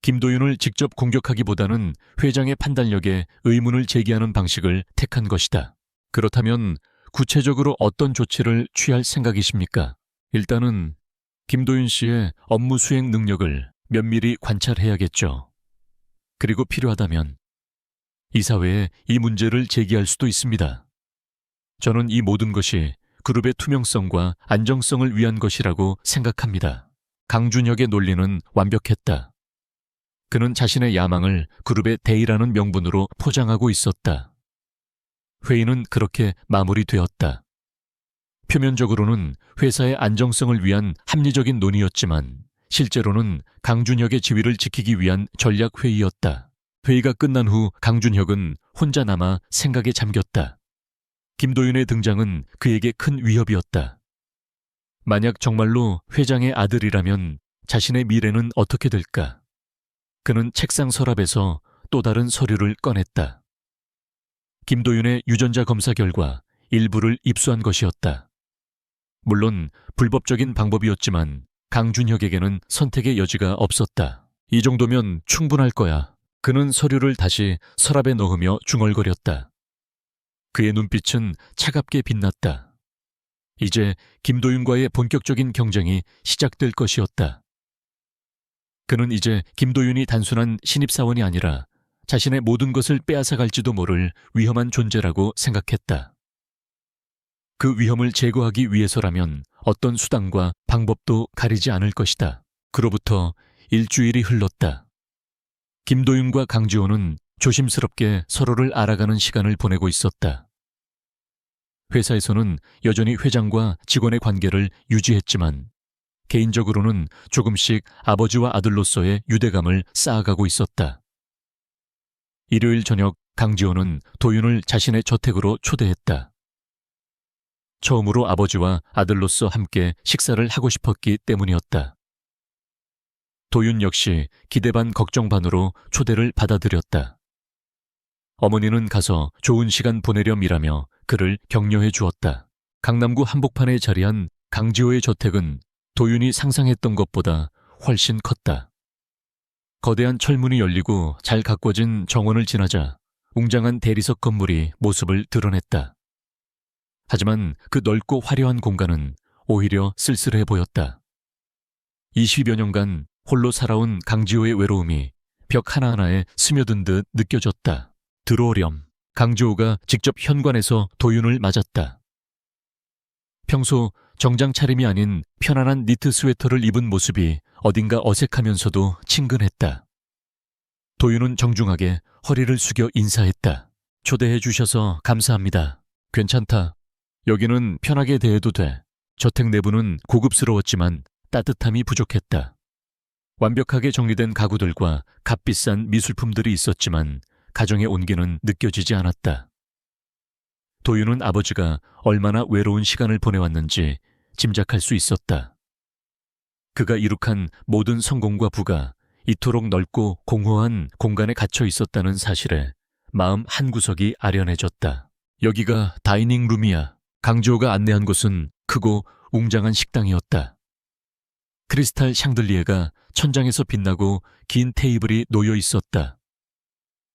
김도윤을 직접 공격하기보다는 회장의 판단력에 의문을 제기하는 방식을 택한 것이다. 그렇다면 구체적으로 어떤 조치를 취할 생각이십니까? 일단은 김도윤 씨의 업무 수행 능력을 면밀히 관찰해야겠죠. 그리고 필요하다면 이사회에 이 문제를 제기할 수도 있습니다. 저는 이 모든 것이 그룹의 투명성과 안정성을 위한 것이라고 생각합니다. 강준혁의 논리는 완벽했다. 그는 자신의 야망을 그룹의 대의라는 명분으로 포장하고 있었다. 회의는 그렇게 마무리되었다. 표면적으로는 회사의 안정성을 위한 합리적인 논의였지만 실제로는 강준혁의 지위를 지키기 위한 전략 회의였다. 회의가 끝난 후 강준혁은 혼자 남아 생각에 잠겼다. 김도윤의 등장은 그에게 큰 위협이었다. 만약 정말로 회장의 아들이라면 자신의 미래는 어떻게 될까? 그는 책상 서랍에서 또 다른 서류를 꺼냈다. 김도윤의 유전자 검사 결과 일부를 입수한 것이었다. 물론 불법적인 방법이었지만 강준혁에게는 선택의 여지가 없었다. 이 정도면 충분할 거야. 그는 서류를 다시 서랍에 넣으며 중얼거렸다. 그의 눈빛은 차갑게 빛났다. 이제 김도윤과의 본격적인 경쟁이 시작될 것이었다. 그는 이제 김도윤이 단순한 신입사원이 아니라 자신의 모든 것을 빼앗아갈지도 모를 위험한 존재라고 생각했다. 그 위험을 제거하기 위해서라면 어떤 수단과 방법도 가리지 않을 것이다. 그로부터 일주일이 흘렀다. 김도윤과 강지호는 조심스럽게 서로를 알아가는 시간을 보내고 있었다. 회사에서는 여전히 회장과 직원의 관계를 유지했지만 개인적으로는 조금씩 아버지와 아들로서의 유대감을 쌓아가고 있었다. 일요일 저녁 강지호는 도윤을 자신의 저택으로 초대했다. 처음으로 아버지와 아들로서 함께 식사를 하고 싶었기 때문이었다. 도윤 역시 기대 반 걱정 반으로 초대를 받아들였다. 어머니는 가서 좋은 시간 보내렴이라며 그를 격려해 주었다. 강남구 한복판에 자리한 강지호의 저택은 도윤이 상상했던 것보다 훨씬 컸다. 거대한 철문이 열리고 잘 가꿔진 정원을 지나자 웅장한 대리석 건물이 모습을 드러냈다. 하지만 그 넓고 화려한 공간은 오히려 쓸쓸해 보였다. 20여 년간 홀로 살아온 강지호의 외로움이 벽 하나하나에 스며든 듯 느껴졌다. 들어오렴. 강지호가 직접 현관에서 도윤을 맞았다. 평소 정장 차림이 아닌 편안한 니트 스웨터를 입은 모습이 어딘가 어색하면서도 친근했다. 도윤은 정중하게 허리를 숙여 인사했다. 초대해 주셔서 감사합니다. 괜찮다. 여기는 편하게 대해도 돼. 저택 내부는 고급스러웠지만 따뜻함이 부족했다. 완벽하게 정리된 가구들과 값비싼 미술품들이 있었지만 가정의 온기는 느껴지지 않았다. 도윤은 아버지가 얼마나 외로운 시간을 보내왔는지 짐작할 수 있었다. 그가 이룩한 모든 성공과 부가 이토록 넓고 공허한 공간에 갇혀 있었다는 사실에 마음 한구석이 아련해졌다. 여기가 다이닝룸이야. 강지호가 안내한 곳은 크고 웅장한 식당이었다. 크리스탈 샹들리에가 천장에서 빛나고 긴 테이블이 놓여 있었다.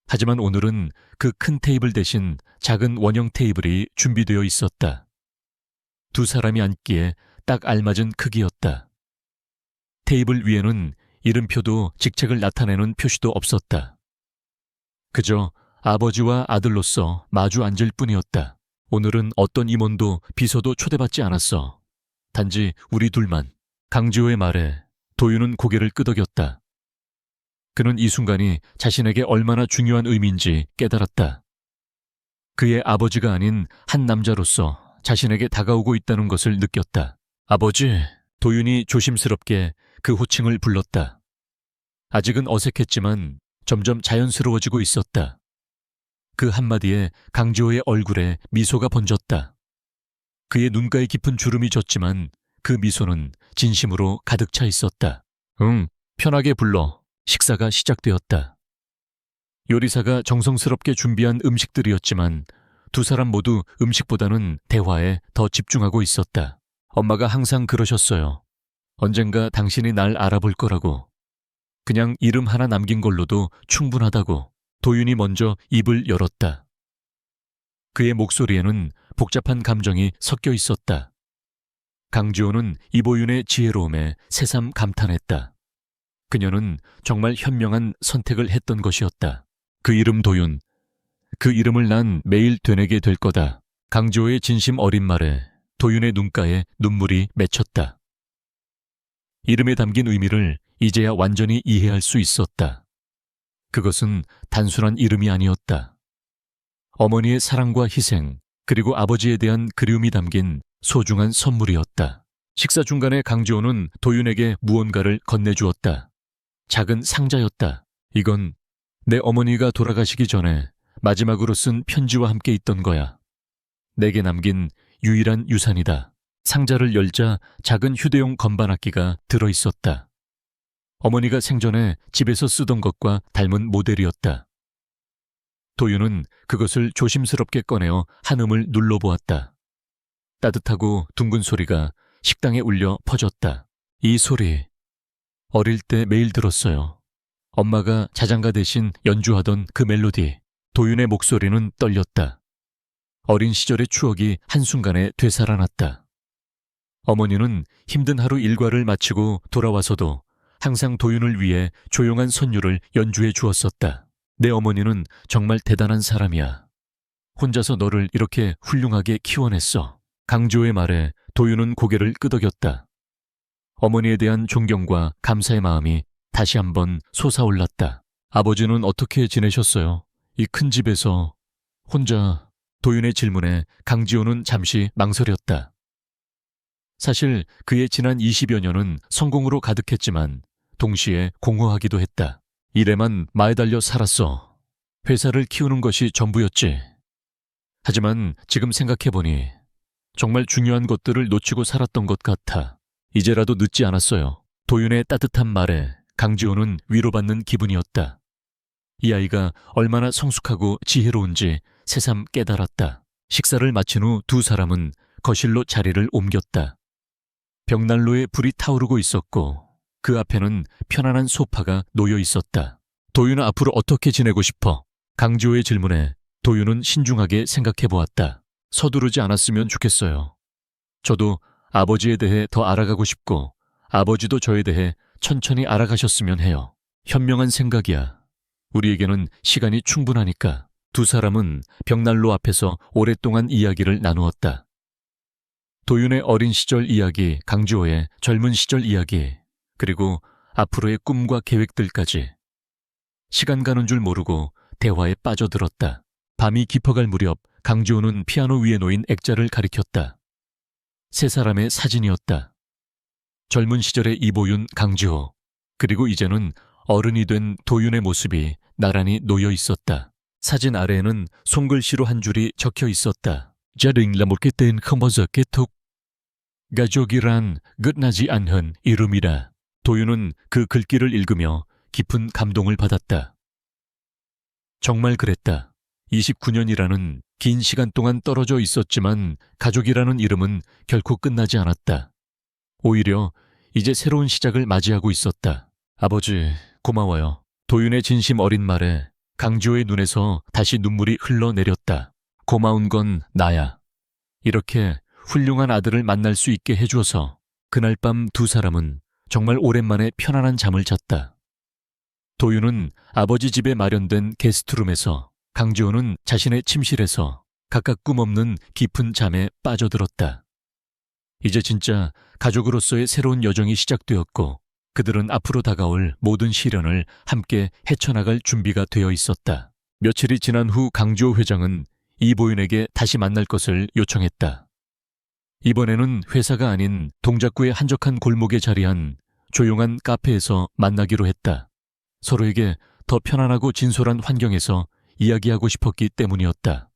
하지만 오늘은 그 큰 테이블 대신 작은 원형 테이블이 준비되어 있었다. 두 사람이 앉기에 딱 알맞은 크기였다. 테이블 위에는 이름표도 직책을 나타내는 표시도 없었다. 그저 아버지와 아들로서 마주 앉을 뿐이었다. 오늘은 어떤 임원도 비서도 초대받지 않았어. 단지 우리 둘만. 강지호의 말에 도윤은 고개를 끄덕였다. 그는 이 순간이 자신에게 얼마나 중요한 의미인지 깨달았다. 그의 아버지가 아닌 한 남자로서 자신에게 다가오고 있다는 것을 느꼈다. 아버지, 도윤이 조심스럽게 그 호칭을 불렀다. 아직은 어색했지만 점점 자연스러워지고 있었다. 그 한마디에 강지호의 얼굴에 미소가 번졌다. 그의 눈가에 깊은 주름이 졌지만 그 미소는 진심으로 가득 차 있었다. 응, 편하게 불러. 식사가 시작되었다. 요리사가 정성스럽게 준비한 음식들이었지만 두 사람 모두 음식보다는 대화에 더 집중하고 있었다. 엄마가 항상 그러셨어요. 언젠가 당신이 날 알아볼 거라고. 그냥 이름 하나 남긴 걸로도 충분하다고. 도윤이 먼저 입을 열었다. 그의 목소리에는 복잡한 감정이 섞여 있었다. 강지호는 이보윤의 지혜로움에 새삼 감탄했다. 그녀는 정말 현명한 선택을 했던 것이었다. 그 이름 도윤. 그 이름을 난 매일 되뇌게 될 거다. 강지호의 진심 어린 말에 도윤의 눈가에 눈물이 맺혔다. 이름에 담긴 의미를 이제야 완전히 이해할 수 있었다. 그것은 단순한 이름이 아니었다. 어머니의 사랑과 희생, 그리고 아버지에 대한 그리움이 담긴 소중한 선물이었다. 식사 중간에 강지호는 도윤에게 무언가를 건네주었다. 작은 상자였다. 이건 내 어머니가 돌아가시기 전에 마지막으로 쓴 편지와 함께 있던 거야. 내게 남긴 유일한 유산이다. 상자를 열자 작은 휴대용 건반악기가 들어있었다. 어머니가 생전에 집에서 쓰던 것과 닮은 모델이었다. 도윤은 그것을 조심스럽게 꺼내어 한음을 눌러보았다. 따뜻하고 둥근 소리가 식당에 울려 퍼졌다. 이 소리, 어릴 때 매일 들었어요. 엄마가 자장가 대신 연주하던 그 멜로디. 도윤의 목소리는 떨렸다. 어린 시절의 추억이 한순간에 되살아났다. 어머니는 힘든 하루 일과를 마치고 돌아와서도 항상 도윤을 위해 조용한 선율을 연주해 주었었다. 내 어머니는 정말 대단한 사람이야. 혼자서 너를 이렇게 훌륭하게 키워냈어. 강지호의 말에 도윤은 고개를 끄덕였다. 어머니에 대한 존경과 감사의 마음이 다시 한번 솟아올랐다. 아버지는 어떻게 지내셨어요? 이 큰 집에서 혼자. 도윤의 질문에 강지호는 잠시 망설였다. 사실 그의 지난 20여 년은 성공으로 가득했지만 동시에 공허하기도 했다. 일에만 마에달려 살았어. 회사를 키우는 것이 전부였지. 하지만 지금 생각해보니 정말 중요한 것들을 놓치고 살았던 것 같아. 이제라도 늦지 않았어요. 도윤의 따뜻한 말에 강지호는 위로받는 기분이었다. 이 아이가 얼마나 성숙하고 지혜로운지 새삼 깨달았다. 식사를 마친 후 두 사람은 거실로 자리를 옮겼다. 벽난로에 불이 타오르고 있었고 그 앞에는 편안한 소파가 놓여 있었다. 도윤아, 앞으로 어떻게 지내고 싶어? 강지호의 질문에 도윤은 신중하게 생각해보았다. 서두르지 않았으면 좋겠어요. 저도 아버지에 대해 더 알아가고 싶고 아버지도 저에 대해 천천히 알아가셨으면 해요. 현명한 생각이야. 우리에게는 시간이 충분하니까. 두 사람은 벽난로 앞에서 오랫동안 이야기를 나누었다. 도윤의 어린 시절 이야기, 강주호의 젊은 시절 이야기, 그리고 앞으로의 꿈과 계획들까지. 시간 가는 줄 모르고 대화에 빠져들었다. 밤이 깊어갈 무렵 강주호는 피아노 위에 놓인 액자를 가리켰다. 세 사람의 사진이었다. 젊은 시절의 이보윤, 강주호, 그리고 이제는 어른이 된 도윤의 모습이 나란히 놓여 있었다. 사진 아래에는 손글씨로 한 줄이 적혀 있었다. Gia đình là một cái tên không bao giờ kết thúc. 가족이란 끝나지 않은 이름이다. 도윤은 그 글귀를 읽으며 깊은 감동을 받았다. 정말 그랬다. 29년이라는 긴 시간 동안 떨어져 있었지만 가족이라는 이름은 결코 끝나지 않았다. 오히려 이제 새로운 시작을 맞이하고 있었다. 아버지, 고마워요. 도윤의 진심 어린 말에 강주호의 눈에서 다시 눈물이 흘러내렸다. 고마운 건 나야. 이렇게 훌륭한 아들을 만날 수 있게 해주어서. 그날 밤 두 사람은 정말 오랜만에 편안한 잠을 잤다. 도윤은 아버지 집에 마련된 게스트룸에서, 강주호는 자신의 침실에서 각각 꿈없는 깊은 잠에 빠져들었다. 이제 진짜 가족으로서의 새로운 여정이 시작되었고 그들은 앞으로 다가올 모든 시련을 함께 헤쳐나갈 준비가 되어 있었다. 며칠이 지난 후 강주호 회장은 이보윤에게 다시 만날 것을 요청했다. 이번에는 회사가 아닌 동작구의 한적한 골목에 자리한 조용한 카페에서 만나기로 했다. 서로에게 더 편안하고 진솔한 환경에서 이야기하고 싶었기 때문이었다.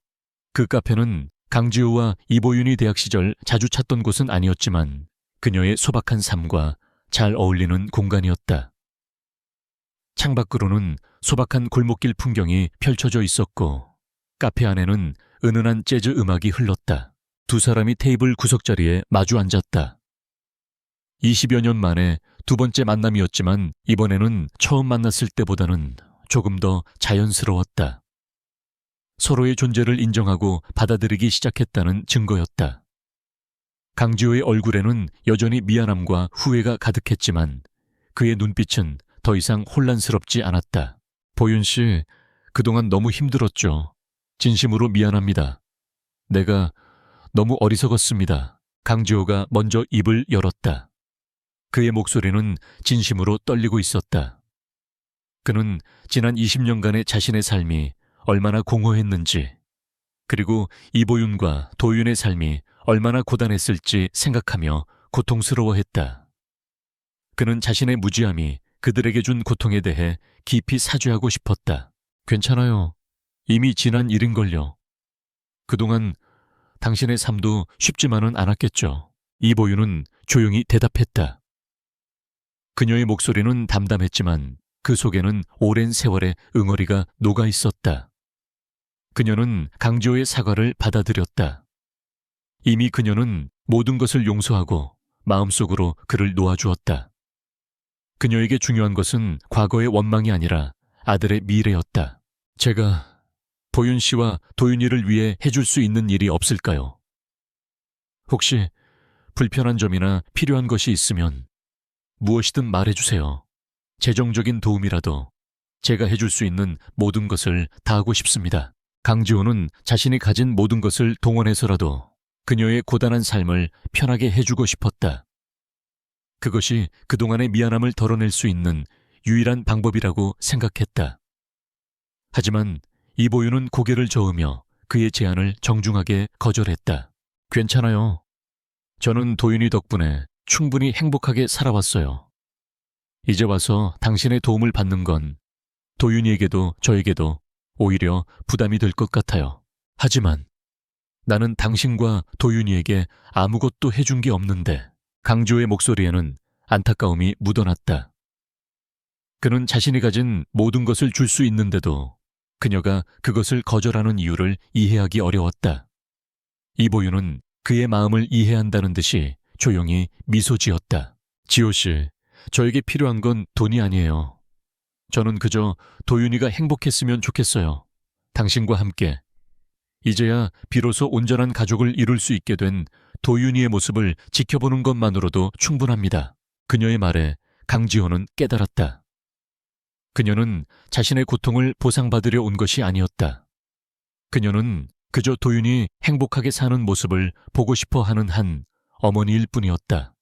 그 카페는 강지호와 이보윤이 대학 시절 자주 찾던 곳은 아니었지만 그녀의 소박한 삶과 잘 어울리는 공간이었다. 창밖으로는 소박한 골목길 풍경이 펼쳐져 있었고 카페 안에는 은은한 재즈 음악이 흘렀다. 두 사람이 테이블 구석자리에 마주 앉았다. 20여 년 만에 두 번째 만남이었지만 이번에는 처음 만났을 때보다는 조금 더 자연스러웠다. 서로의 존재를 인정하고 받아들이기 시작했다는 증거였다. 강지호의 얼굴에는 여전히 미안함과 후회가 가득했지만 그의 눈빛은 더 이상 혼란스럽지 않았다. 보윤 씨, 그동안 너무 힘들었죠. 진심으로 미안합니다. 내가 너무 어리석었습니다. 강지호가 먼저 입을 열었다. 그의 목소리는 진심으로 떨리고 있었다. 그는 지난 20년간의 자신의 삶이 얼마나 공허했는지, 그리고 이보윤과 도윤의 삶이 얼마나 고단했을지 생각하며 고통스러워했다. 그는 자신의 무지함이 그들에게 준 고통에 대해 깊이 사죄하고 싶었다. 괜찮아요. 이미 지난 일인걸요. 그동안 당신의 삶도 쉽지만은 않았겠죠. 이보윤은 조용히 대답했다. 그녀의 목소리는 담담했지만 그 속에는 오랜 세월의 응어리가 녹아 있었다. 그녀는 강지호의 사과를 받아들였다. 이미 그녀는 모든 것을 용서하고 마음속으로 그를 놓아주었다. 그녀에게 중요한 것은 과거의 원망이 아니라 아들의 미래였다. 제가 보윤 씨와 도윤이를 위해 해줄 수 있는 일이 없을까요? 혹시 불편한 점이나 필요한 것이 있으면 무엇이든 말해주세요. 재정적인 도움이라도 제가 해줄 수 있는 모든 것을 다하고 싶습니다. 강지호는 자신이 가진 모든 것을 동원해서라도 그녀의 고단한 삶을 편하게 해주고 싶었다. 그것이 그동안의 미안함을 덜어낼 수 있는 유일한 방법이라고 생각했다. 하지만 이보윤은 고개를 저으며 그의 제안을 정중하게 거절했다. 괜찮아요. 저는 도윤이 덕분에 충분히 행복하게 살아왔어요. 이제 와서 당신의 도움을 받는 건 도윤이에게도 저에게도 오히려 부담이 될 것 같아요. 하지만 나는 당신과 도윤이에게 아무것도 해준 게 없는데. 강지호의 목소리에는 안타까움이 묻어났다. 그는 자신이 가진 모든 것을 줄 수 있는데도 그녀가 그것을 거절하는 이유를 이해하기 어려웠다. 이보윤은 그의 마음을 이해한다는 듯이 조용히 미소 지었다. 지호 씨, 저에게 필요한 건 돈이 아니에요. 저는 그저 도윤이가 행복했으면 좋겠어요. 당신과 함께. 이제야 비로소 온전한 가족을 이룰 수 있게 된 도윤이의 모습을 지켜보는 것만으로도 충분합니다. 그녀의 말에 강지호는 깨달았다. 그녀는 자신의 고통을 보상받으려 온 것이 아니었다. 그녀는 그저 도윤이 행복하게 사는 모습을 보고 싶어 하는 한 어머니일 뿐이었다.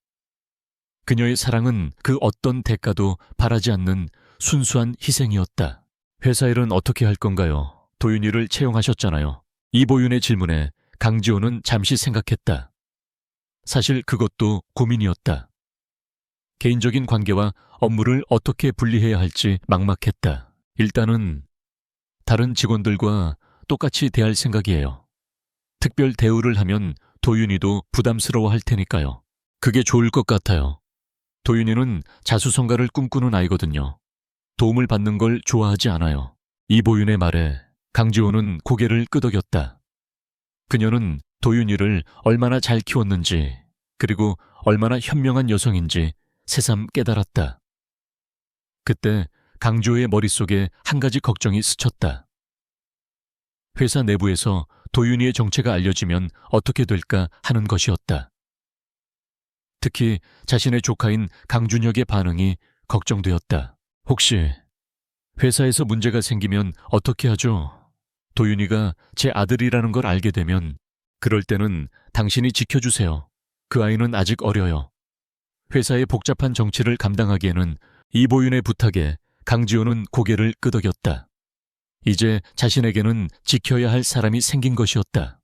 그녀의 사랑은 그 어떤 대가도 바라지 않는 순수한 희생이었다. 회사 일은 어떻게 할 건가요? 도윤이를 채용하셨잖아요. 이보윤의 질문에 강지호는 잠시 생각했다. 사실 그것도 고민이었다. 개인적인 관계와 업무를 어떻게 분리해야 할지 막막했다. 일단은 다른 직원들과 똑같이 대할 생각이에요. 특별 대우를 하면 도윤이도 부담스러워할 테니까요. 그게 좋을 것 같아요. 도윤이는 자수성가를 꿈꾸는 아이거든요. 도움을 받는 걸 좋아하지 않아요. 이보윤의 말에 강지호는 고개를 끄덕였다. 그녀는 도윤이를 얼마나 잘 키웠는지, 그리고 얼마나 현명한 여성인지 새삼 깨달았다. 그때 강지호의 머릿속에 한 가지 걱정이 스쳤다. 회사 내부에서 도윤이의 정체가 알려지면 어떻게 될까 하는 것이었다. 특히 자신의 조카인 강준혁의 반응이 걱정되었다. 혹시 회사에서 문제가 생기면 어떻게 하죠? 도윤이가 제 아들이라는 걸 알게 되면 그럴 때는 당신이 지켜주세요. 그 아이는 아직 어려요. 회사의 복잡한 정치를 감당하기에는 이보윤의 부탁에 강지호는 고개를 끄덕였다. 이제 자신에게는 지켜야 할 사람이 생긴 것이었다.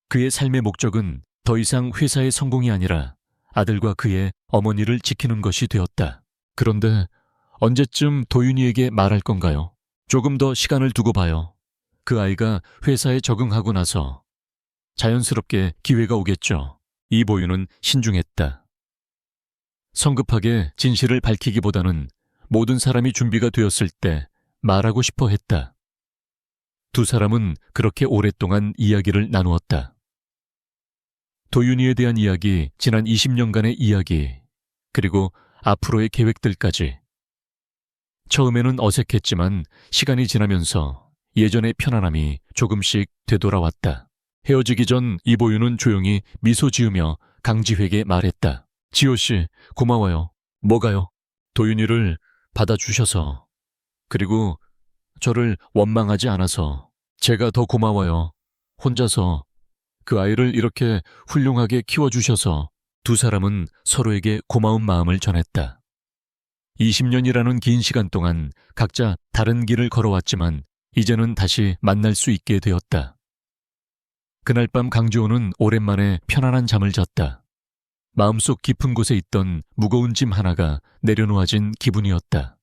그의 삶의 목적은 더 이상 회사의 성공이 아니라 아들과 그의 어머니를 지키는 것이 되었다. 그런데 언제쯤 도윤이에게 말할 건가요? 조금 더 시간을 두고 봐요. 그 아이가 회사에 적응하고 나서 자연스럽게 기회가 오겠죠. 이보윤은 신중했다. 성급하게 진실을 밝히기보다는 모든 사람이 준비가 되었을 때 말하고 싶어 했다. 두 사람은 그렇게 오랫동안 이야기를 나누었다. 도윤이에 대한 이야기, 지난 20년간의 이야기, 그리고 앞으로의 계획들까지. 처음에는 어색했지만 시간이 지나면서 예전의 편안함이 조금씩 되돌아왔다. 헤어지기 전 이보윤은 조용히 미소 지으며 강지회에게 말했다. 지호씨, 고마워요. 뭐가요? 도윤이를 받아주셔서, 그리고 저를 원망하지 않아서 제가 더 고마워요. 혼자서 그 아이를 이렇게 훌륭하게 키워주셔서. 두 사람은 서로에게 고마운 마음을 전했다. 20년이라는 긴 시간 동안 각자 다른 길을 걸어왔지만 이제는 다시 만날 수 있게 되었다. 그날 밤 강지호는 오랜만에 편안한 잠을 잤다. 마음속 깊은 곳에 있던 무거운 짐 하나가 내려놓아진 기분이었다.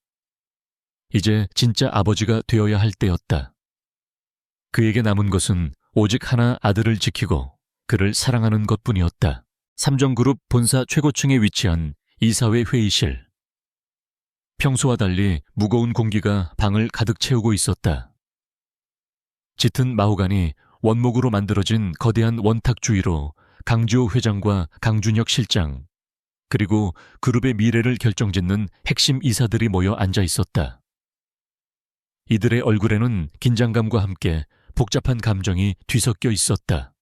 이제 진짜 아버지가 되어야 할 때였다. 그에게 남은 것은 오직 하나 아들을 지키고 그를 사랑하는 것뿐이었다. 삼정그룹 본사 최고층에 위치한 이사회 회의실. 평소와 달리 무거운 공기가 방을 가득 채우고 있었다. 짙은 마호간이 원목으로 만들어진 거대한 원탁 주위로 강지호 회장과 강준혁 실장, 그리고 그룹의 미래를 결정짓는 핵심 이사들이 모여 앉아 있었다. 이들의 얼굴에는 긴장감과 함께 복잡한 감정이 뒤섞여 있었다.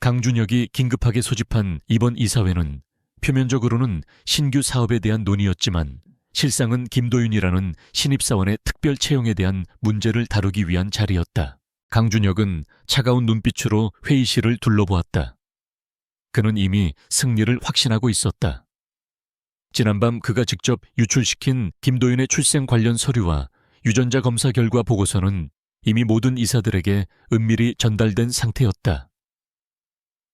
강준혁이 긴급하게 소집한 이번 이사회는 표면적으로는 신규 사업에 대한 논의였지만 실상은 김도윤이라는 신입사원의 특별 채용에 대한 문제를 다루기 위한 자리였다. 강준혁은 차가운 눈빛으로 회의실을 둘러보았다. 그는 이미 승리를 확신하고 있었다. 지난밤 그가 직접 유출시킨 김도윤의 출생 관련 서류와 유전자 검사 결과 보고서는 이미 모든 이사들에게 은밀히 전달된 상태였다.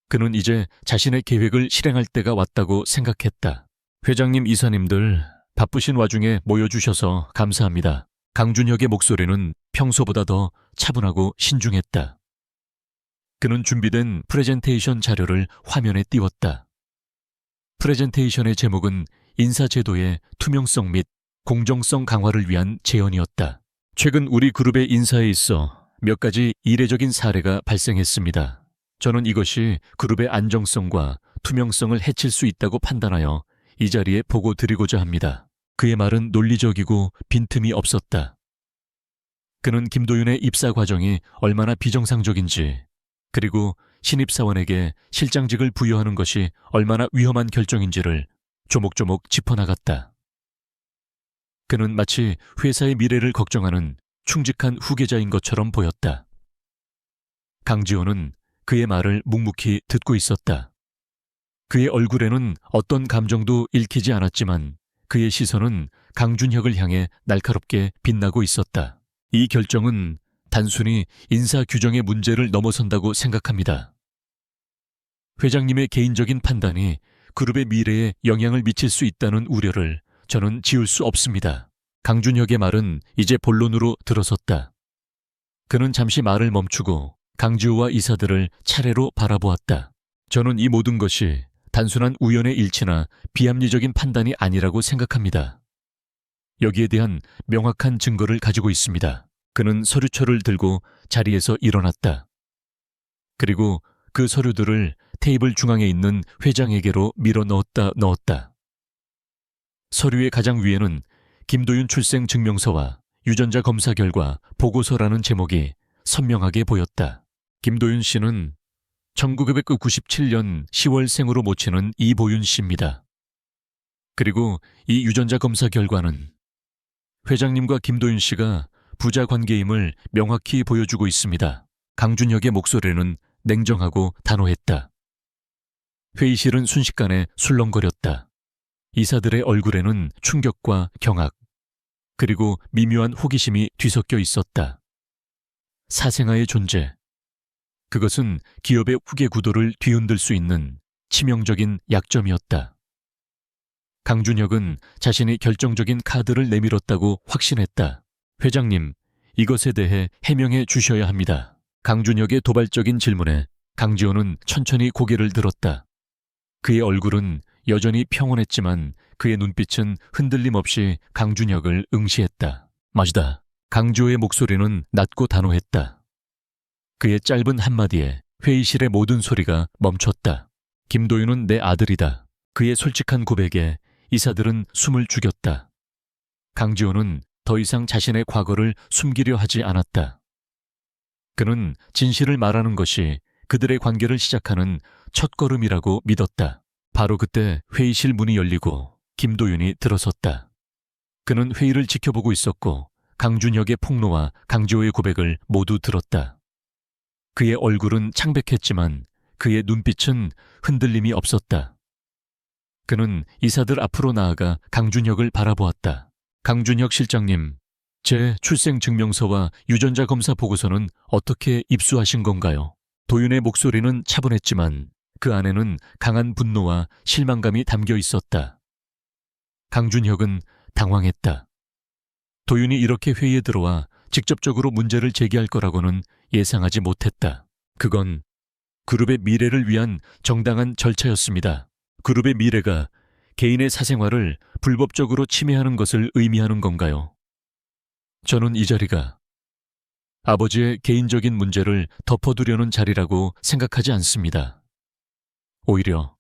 그는 이제 자신의 계획을 실행할 때가 왔다고 생각했다. 회장님, 이사님들, 바쁘신 와중에 모여주셔서 감사합니다. 강준혁의 목소리는 평소보다 더 차분하고 신중했다. 그는 준비된 프레젠테이션 자료를 화면에 띄웠다. 프레젠테이션의 제목은 인사제도의 투명성 및 공정성 강화를 위한 제언이었다. 최근 우리 그룹의 인사에 있어 몇 가지 이례적인 사례가 발생했습니다. 저는 이것이 그룹의 안정성과 투명성을 해칠 수 있다고 판단하여 이 자리에 보고 드리고자 합니다. 그의 말은 논리적이고 빈틈이 없었다. 그는 김도윤의 입사 과정이 얼마나 비정상적인지, 그리고 신입사원에게 실장직을 부여하는 것이 얼마나 위험한 결정인지를 조목조목 짚어나갔다. 그는 마치 회사의 미래를 걱정하는 충직한 후계자인 것처럼 보였다. 강지호는 그의 말을 묵묵히 듣고 있었다. 그의 얼굴에는 어떤 감정도 읽히지 않았지만 그의 시선은 강준혁을 향해 날카롭게 빛나고 있었다. 이 결정은 단순히 인사 규정의 문제를 넘어선다고 생각합니다. 회장님의 개인적인 판단이 그룹의 미래에 영향을 미칠 수 있다는 우려를 저는 지울 수 없습니다. 강준혁의 말은 이제 본론으로 들어섰다. 그는 잠시 말을 멈추고 강지호와 이사들을 차례로 바라보았다. 저는 이 모든 것이 단순한 우연의 일치나 비합리적인 판단이 아니라고 생각합니다. 여기에 대한 명확한 증거를 가지고 있습니다. 그는 서류철을 들고 자리에서 일어났다. 그리고 그 서류들을 테이블 중앙에 있는 회장에게로 밀어 넣었다. 서류의 가장 위에는 김도윤 출생 증명서와 유전자 검사 결과 보고서라는 제목이 선명하게 보였다. 김도윤 씨는 1997년 10월생으로 모치는 이보윤 씨입니다. 그리고 이 유전자 검사 결과는 회장님과 김도윤 씨가 부자 관계임을 명확히 보여주고 있습니다. 강준혁의 목소리는 냉정하고 단호했다. 회의실은 순식간에 술렁거렸다. 이사들의 얼굴에는 충격과 경악, 그리고 미묘한 호기심이 뒤섞여 있었다. 사생아의 존재. 그것은 기업의 후계 구도를 뒤흔들 수 있는 치명적인 약점이었다. 강준혁은 자신이 결정적인 카드를 내밀었다고 확신했다. 회장님, 이것에 대해 해명해 주셔야 합니다. 강준혁의 도발적인 질문에 강지호는 천천히 고개를 들었다. 그의 얼굴은 여전히 평온했지만 그의 눈빛은 흔들림 없이 강준혁을 응시했다. 맞다. 강지호의 목소리는 낮고 단호했다. 그의 짧은 한마디에 회의실의 모든 소리가 멈췄다. 김도윤은 내 아들이다. 그의 솔직한 고백에 이사들은 숨을 죽였다. 강지호는 더 이상 자신의 과거를 숨기려 하지 않았다. 그는 진실을 말하는 것이 그들의 관계를 시작하는 첫걸음이라고 믿었다. 바로 그때 회의실 문이 열리고 김도윤이 들어섰다. 그는 회의를 지켜보고 있었고 강준혁의 폭로와 강지호의 고백을 모두 들었다. 그의 얼굴은 창백했지만 그의 눈빛은 흔들림이 없었다. 그는 이사들 앞으로 나아가 강준혁을 바라보았다. 강준혁 실장님, 제 출생증명서와 유전자 검사 보고서는 어떻게 입수하신 건가요? 도윤의 목소리는 차분했지만 그 안에는 강한 분노와 실망감이 담겨 있었다. 강준혁은 당황했다. 도윤이 이렇게 회의에 들어와 직접적으로 문제를 제기할 거라고는 예상하지 못했다. 그건 그룹의 미래를 위한 정당한 절차였습니다. 그룹의 미래가 개인의 사생활을 불법적으로 침해하는 것을 의미하는 건가요? 저는 이 자리가 아버지의 개인적인 문제를 덮어두려는 자리라고 생각하지 않습니다. 오히려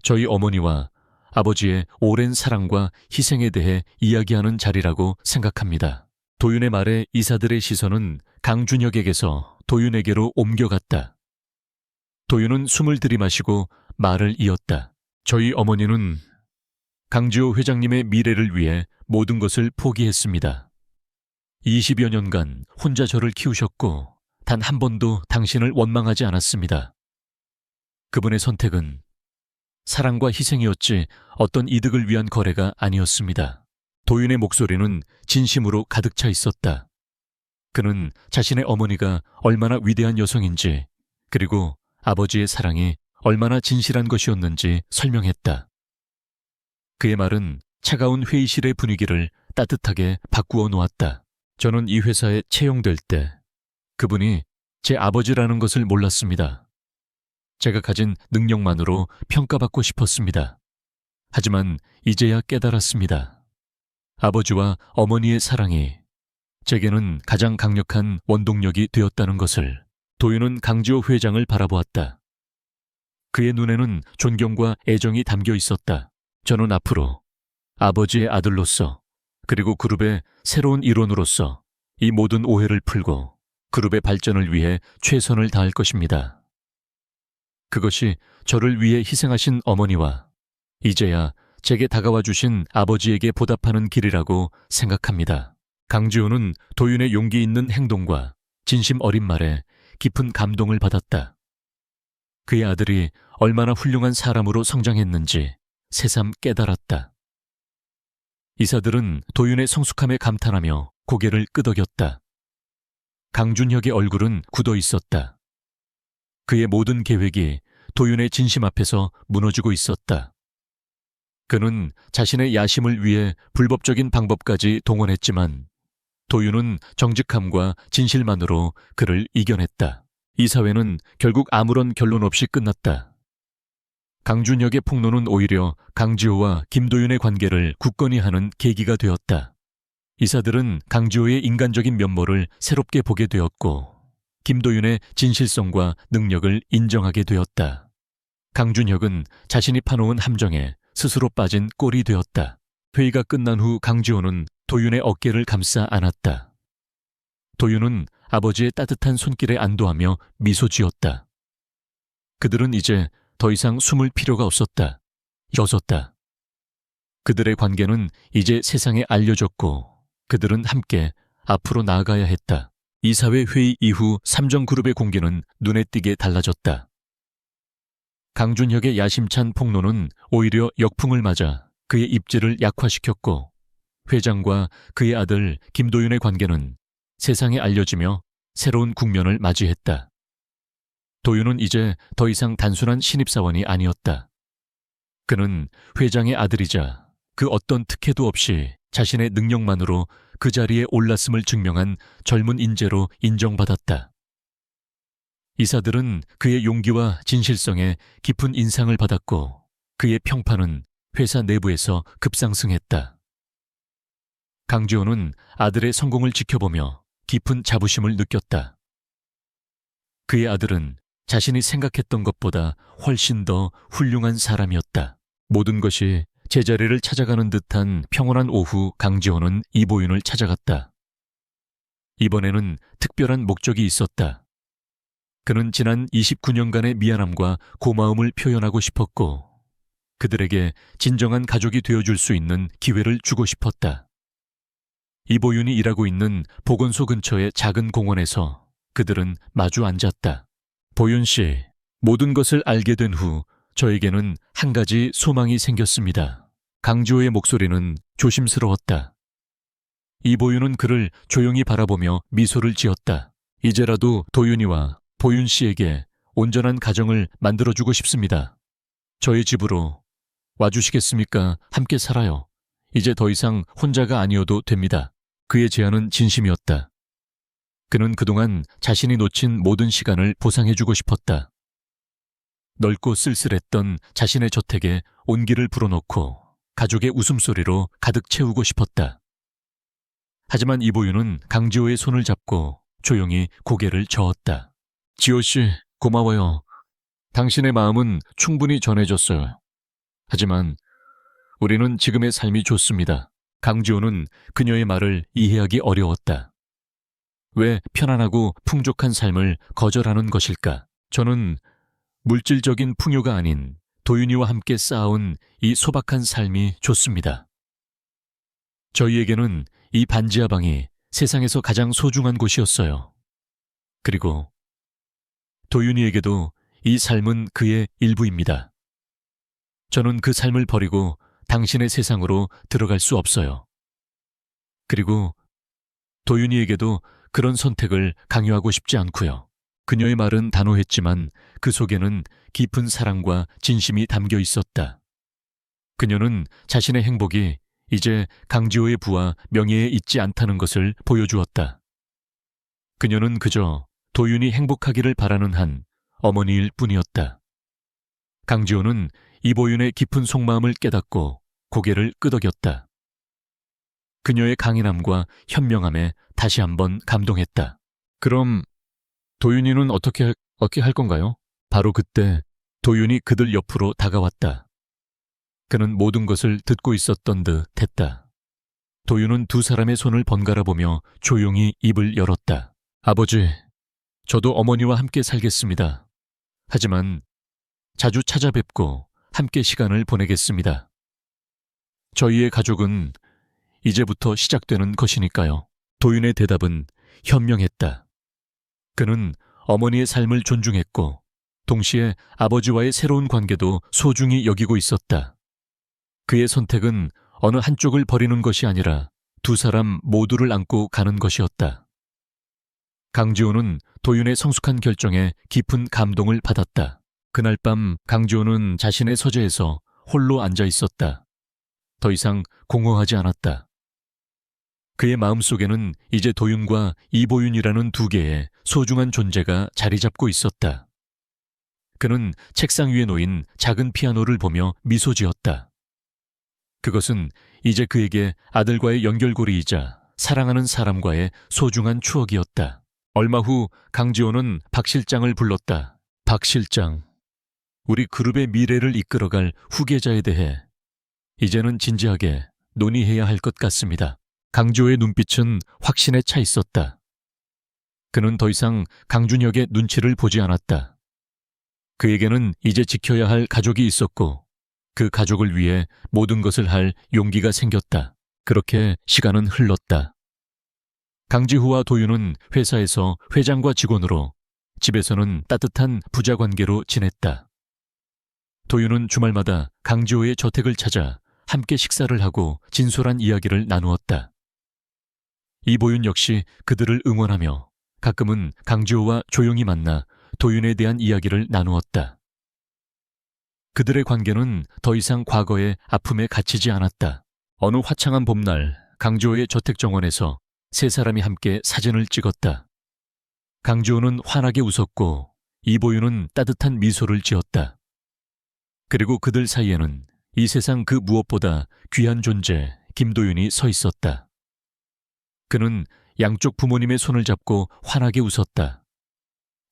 저희 어머니와 아버지의 오랜 사랑과 희생에 대해 이야기하는 자리라고 생각합니다. 도윤의 말에 이사들의 시선은 강준혁에게서 도윤에게로 옮겨갔다. 도윤은 숨을 들이마시고 말을 이었다. 저희 어머니는 강지호 회장님의 미래를 위해 모든 것을 포기했습니다. 20여 년간 혼자 저를 키우셨고 단 한 번도 당신을 원망하지 않았습니다. 그분의 선택은 사랑과 희생이었지 어떤 이득을 위한 거래가 아니었습니다. 도윤의 목소리는 진심으로 가득 차 있었다. 그는 자신의 어머니가 얼마나 위대한 여성인지 그리고 아버지의 사랑이 얼마나 진실한 것이었는지 설명했다. 그의 말은 차가운 회의실의 분위기를 따뜻하게 바꾸어 놓았다. 저는 이 회사에 채용될 때 그분이 제 아버지라는 것을 몰랐습니다. 제가 가진 능력만으로 평가받고 싶었습니다. 하지만 이제야 깨달았습니다. 아버지와 어머니의 사랑이 제게는 가장 강력한 원동력이 되었다는 것을. 도윤은 강지호 회장을 바라보았다. 그의 눈에는 존경과 애정이 담겨 있었다. 저는 앞으로 아버지의 아들로서 그리고 그룹의 새로운 일원으로서 이 모든 오해를 풀고 그룹의 발전을 위해 최선을 다할 것입니다. 그것이 저를 위해 희생하신 어머니와 이제야 제게 다가와 주신 아버지에게 보답하는 길이라고 생각합니다. 강지호는 도윤의 용기 있는 행동과 진심 어린 말에 깊은 감동을 받았다. 그의 아들이 얼마나 훌륭한 사람으로 성장했는지 새삼 깨달았다. 이사들은 도윤의 성숙함에 감탄하며 고개를 끄덕였다. 강준혁의 얼굴은 굳어 있었다. 그의 모든 계획이 도윤의 진심 앞에서 무너지고 있었다. 그는 자신의 야심을 위해 불법적인 방법까지 동원했지만 도윤은 정직함과 진실만으로 그를 이겨냈다. 이 사회는 결국 아무런 결론 없이 끝났다. 강준혁의 폭로는 오히려 강지호와 김도윤의 관계를 굳건히 하는 계기가 되었다. 이사들은 강지호의 인간적인 면모를 새롭게 보게 되었고 김도윤의 진실성과 능력을 인정하게 되었다. 강준혁은 자신이 파놓은 함정에 스스로 빠진 꼴이 되었다. 회의가 끝난 후 강지호는 도윤의 어깨를 감싸 안았다. 도윤은 아버지의 따뜻한 손길에 안도하며 미소 지었다. 그들은 이제 더 이상 숨을 필요가 없었다. 여섰다. 그들의 관계는 이제 세상에 알려졌고 그들은 함께 앞으로 나아가야 했다. 이사회 회의 이후 삼정그룹의 공기는 눈에 띄게 달라졌다. 강준혁의 야심찬 폭로는 오히려 역풍을 맞아 그의 입지를 약화시켰고 회장과 그의 아들 김도윤의 관계는 세상에 알려지며 새로운 국면을 맞이했다. 도윤은 이제 더 이상 단순한 신입사원이 아니었다. 그는 회장의 아들이자 그 어떤 특혜도 없이 자신의 능력만으로 그 자리에 올랐음을 증명한 젊은 인재로 인정받았다. 이사들은 그의 용기와 진실성에 깊은 인상을 받았고 그의 평판은 회사 내부에서 급상승했다. 강지호는 아들의 성공을 지켜보며 깊은 자부심을 느꼈다. 그의 아들은 자신이 생각했던 것보다 훨씬 더 훌륭한 사람이었다. 모든 것이 제자리를 찾아가는 듯한 평온한 오후 강지호는 이보윤을 찾아갔다. 이번에는 특별한 목적이 있었다. 그는 지난 29년간의 미안함과 고마움을 표현하고 싶었고 그들에게 진정한 가족이 되어줄 수 있는 기회를 주고 싶었다. 이보윤이 일하고 있는 보건소 근처의 작은 공원에서 그들은 마주 앉았다. 보윤 씨, 모든 것을 알게 된 후 저에게는 한 가지 소망이 생겼습니다. 강지호의 목소리는 조심스러웠다. 이보윤은 그를 조용히 바라보며 미소를 지었다. 이제라도 도윤이와 보윤 씨에게 온전한 가정을 만들어주고 싶습니다. 저희 집으로 와주시겠습니까? 함께 살아요. 이제 더 이상 혼자가 아니어도 됩니다. 그의 제안은 진심이었다. 그는 그동안 자신이 놓친 모든 시간을 보상해주고 싶었다. 넓고 쓸쓸했던 자신의 저택에 온기를 불어넣고 가족의 웃음소리로 가득 채우고 싶었다. 하지만 이보윤은 강지호의 손을 잡고 조용히 고개를 저었다. 지호 씨, 고마워요. 당신의 마음은 충분히 전해졌어요. 하지만 우리는 지금의 삶이 좋습니다. 강지호는 그녀의 말을 이해하기 어려웠다. 왜 편안하고 풍족한 삶을 거절하는 것일까? 저는 물질적인 풍요가 아닌 도윤이와 함께 쌓아온 이 소박한 삶이 좋습니다. 저희에게는 이 반지하 방이 세상에서 가장 소중한 곳이었어요. 그리고 도윤이에게도 이 삶은 그의 일부입니다. 저는 그 삶을 버리고 당신의 세상으로 들어갈 수 없어요. 그리고 도윤이에게도 그런 선택을 강요하고 싶지 않고요. 그녀의 말은 단호했지만 그 속에는 깊은 사랑과 진심이 담겨 있었다. 그녀는 자신의 행복이 이제 강지호의 부와 명예에 있지 않다는 것을 보여주었다. 그녀는 그저 도윤이 행복하기를 바라는 한 어머니일 뿐이었다. 강지호는 이보윤의 깊은 속마음을 깨닫고 고개를 끄덕였다. 그녀의 강인함과 현명함에 다시 한번 감동했다. 그럼 도윤이는 어떻게 할 건가요? 바로 그때 도윤이 그들 옆으로 다가왔다. 그는 모든 것을 듣고 있었던 듯 했다. 도윤은 두 사람의 손을 번갈아 보며 조용히 입을 열었다. 아버지, 저도 어머니와 함께 살겠습니다. 하지만 자주 찾아뵙고 함께 시간을 보내겠습니다. 저희의 가족은 이제부터 시작되는 것이니까요. 도윤의 대답은 현명했다. 그는 어머니의 삶을 존중했고 동시에 아버지와의 새로운 관계도 소중히 여기고 있었다. 그의 선택은 어느 한쪽을 버리는 것이 아니라 두 사람 모두를 안고 가는 것이었다. 강지호는 도윤의 성숙한 결정에 깊은 감동을 받았다. 그날 밤 강지호는 자신의 서재에서 홀로 앉아 있었다. 더 이상 공허하지 않았다. 그의 마음속에는 이제 도윤과 이보윤이라는 두 개의 소중한 존재가 자리 잡고 있었다. 그는 책상 위에 놓인 작은 피아노를 보며 미소 지었다. 그것은 이제 그에게 아들과의 연결고리이자 사랑하는 사람과의 소중한 추억이었다. 얼마 후 강지호는 박 실장을 불렀다. 박 실장, 우리 그룹의 미래를 이끌어갈 후계자에 대해 이제는 진지하게 논의해야 할 것 같습니다. 강지호의 눈빛은 확신에 차 있었다. 그는 더 이상 강준혁의 눈치를 보지 않았다. 그에게는 이제 지켜야 할 가족이 있었고 그 가족을 위해 모든 것을 할 용기가 생겼다. 그렇게 시간은 흘렀다. 강지후와 도윤은 회사에서 회장과 직원으로, 집에서는 따뜻한 부자 관계로 지냈다. 도윤은 주말마다 강지호의 저택을 찾아 함께 식사를 하고 진솔한 이야기를 나누었다. 이보윤 역시 그들을 응원하며 가끔은 강지호와 조용히 만나 도윤에 대한 이야기를 나누었다. 그들의 관계는 더 이상 과거의 아픔에 갇히지 않았다. 어느 화창한 봄날 강지호의 저택 정원에서 세 사람이 함께 사진을 찍었다. 강지호는 환하게 웃었고 이보윤은 따뜻한 미소를 지었다. 그리고 그들 사이에는 이 세상 그 무엇보다 귀한 존재 김도윤이 서 있었다. 그는 양쪽 부모님의 손을 잡고 환하게 웃었다.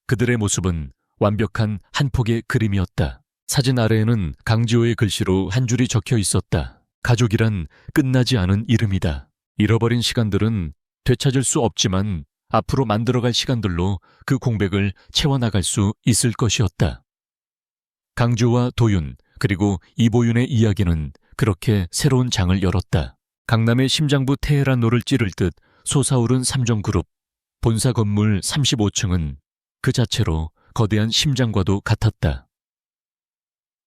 그들의 모습은 완벽한 한 폭의 그림이었다. 사진 아래에는 강지호의 글씨로 한 줄이 적혀 있었다. 가족이란 끝나지 않은 이름이다. 잃어버린 시간들은 되찾을 수 없지만 앞으로 만들어갈 시간들로 그 공백을 채워나갈 수 있을 것이었다. 강지호와 도윤 그리고 이보윤의 이야기는 그렇게 새로운 장을 열었다. 강남의 심장부 테헤란로를 찌를 듯 솟아오른 삼정그룹 본사 건물 35층은 그 자체로 거대한 심장과도 같았다.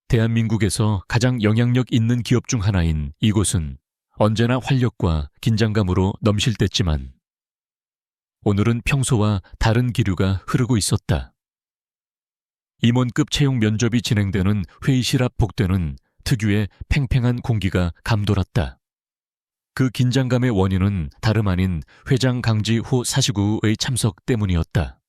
대한민국에서 가장 영향력 있는 기업 중 하나인 이곳은 언제나 활력과 긴장감으로 넘실댔지만 오늘은 평소와 다른 기류가 흐르고 있었다. 임원급 채용 면접이 진행되는 회의실 앞 복도는 특유의 팽팽한 공기가 감돌았다. 그 긴장감의 원인은 다름 아닌 회장 강지호 사시구의 참석 때문이었다.